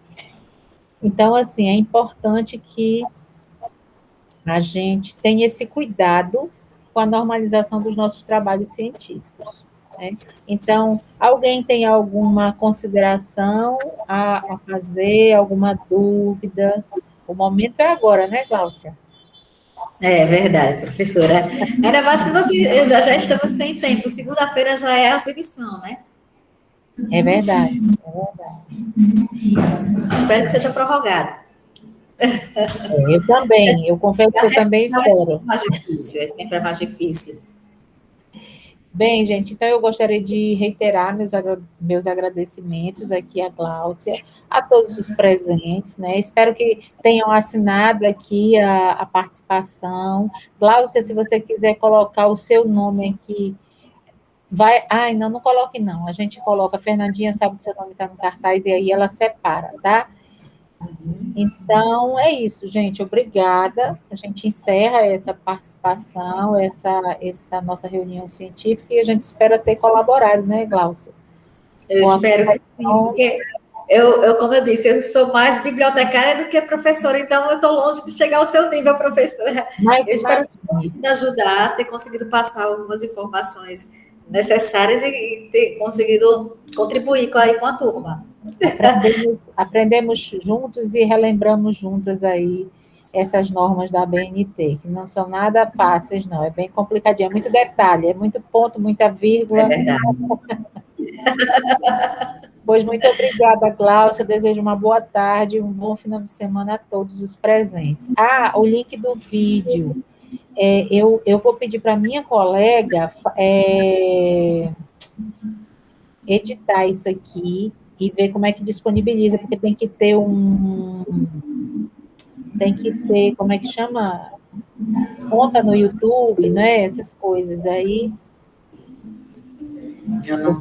Então, assim, é importante que a gente tenha esse cuidado com a normalização dos nossos trabalhos científicos, né? Então, alguém tem alguma consideração a fazer, alguma dúvida? O momento é agora, né, Gláucia? É verdade, professora. Era mais que você já estamos sem tempo. Segunda-feira já é a submissão, né? É verdade. Espero que seja prorrogado. Eu também, eu confesso que eu também espero. É sempre mais difícil. Bem, gente, então eu gostaria de reiterar meus agradecimentos aqui à Gláucia, a todos os presentes, né? Espero que tenham assinado aqui a participação. Gláucia, se você quiser colocar o seu nome aqui, vai. Ai, não coloque, não. A gente coloca, a Fernandinha sabe que o seu nome está no cartaz e aí ela separa, tá? Então, é isso, gente. Obrigada. A gente encerra essa participação, essa nossa reunião científica, e a gente espera ter colaborado, né, Gláucia? Eu espero que sim, porque como eu disse, eu sou mais bibliotecária do que professora, então eu estou longe de chegar ao seu nível, professora. Eu espero ter conseguido ajudar, ter conseguido passar algumas informações necessárias e ter conseguido contribuir com a turma. Aprendemos juntos e relembramos juntas aí essas normas da BNT, que não são nada fáceis, não, é bem complicadinho, é muito detalhe, é muito ponto, muita vírgula. É verdade. Pois muito obrigada, Gláucia, desejo uma boa tarde, um bom final de semana a todos os presentes. O link do vídeo, eu vou pedir para minha colega editar isso aqui, e ver como é que disponibiliza, porque tem que ter, como é que chama? conta no YouTube, né? Essas coisas aí. Eu não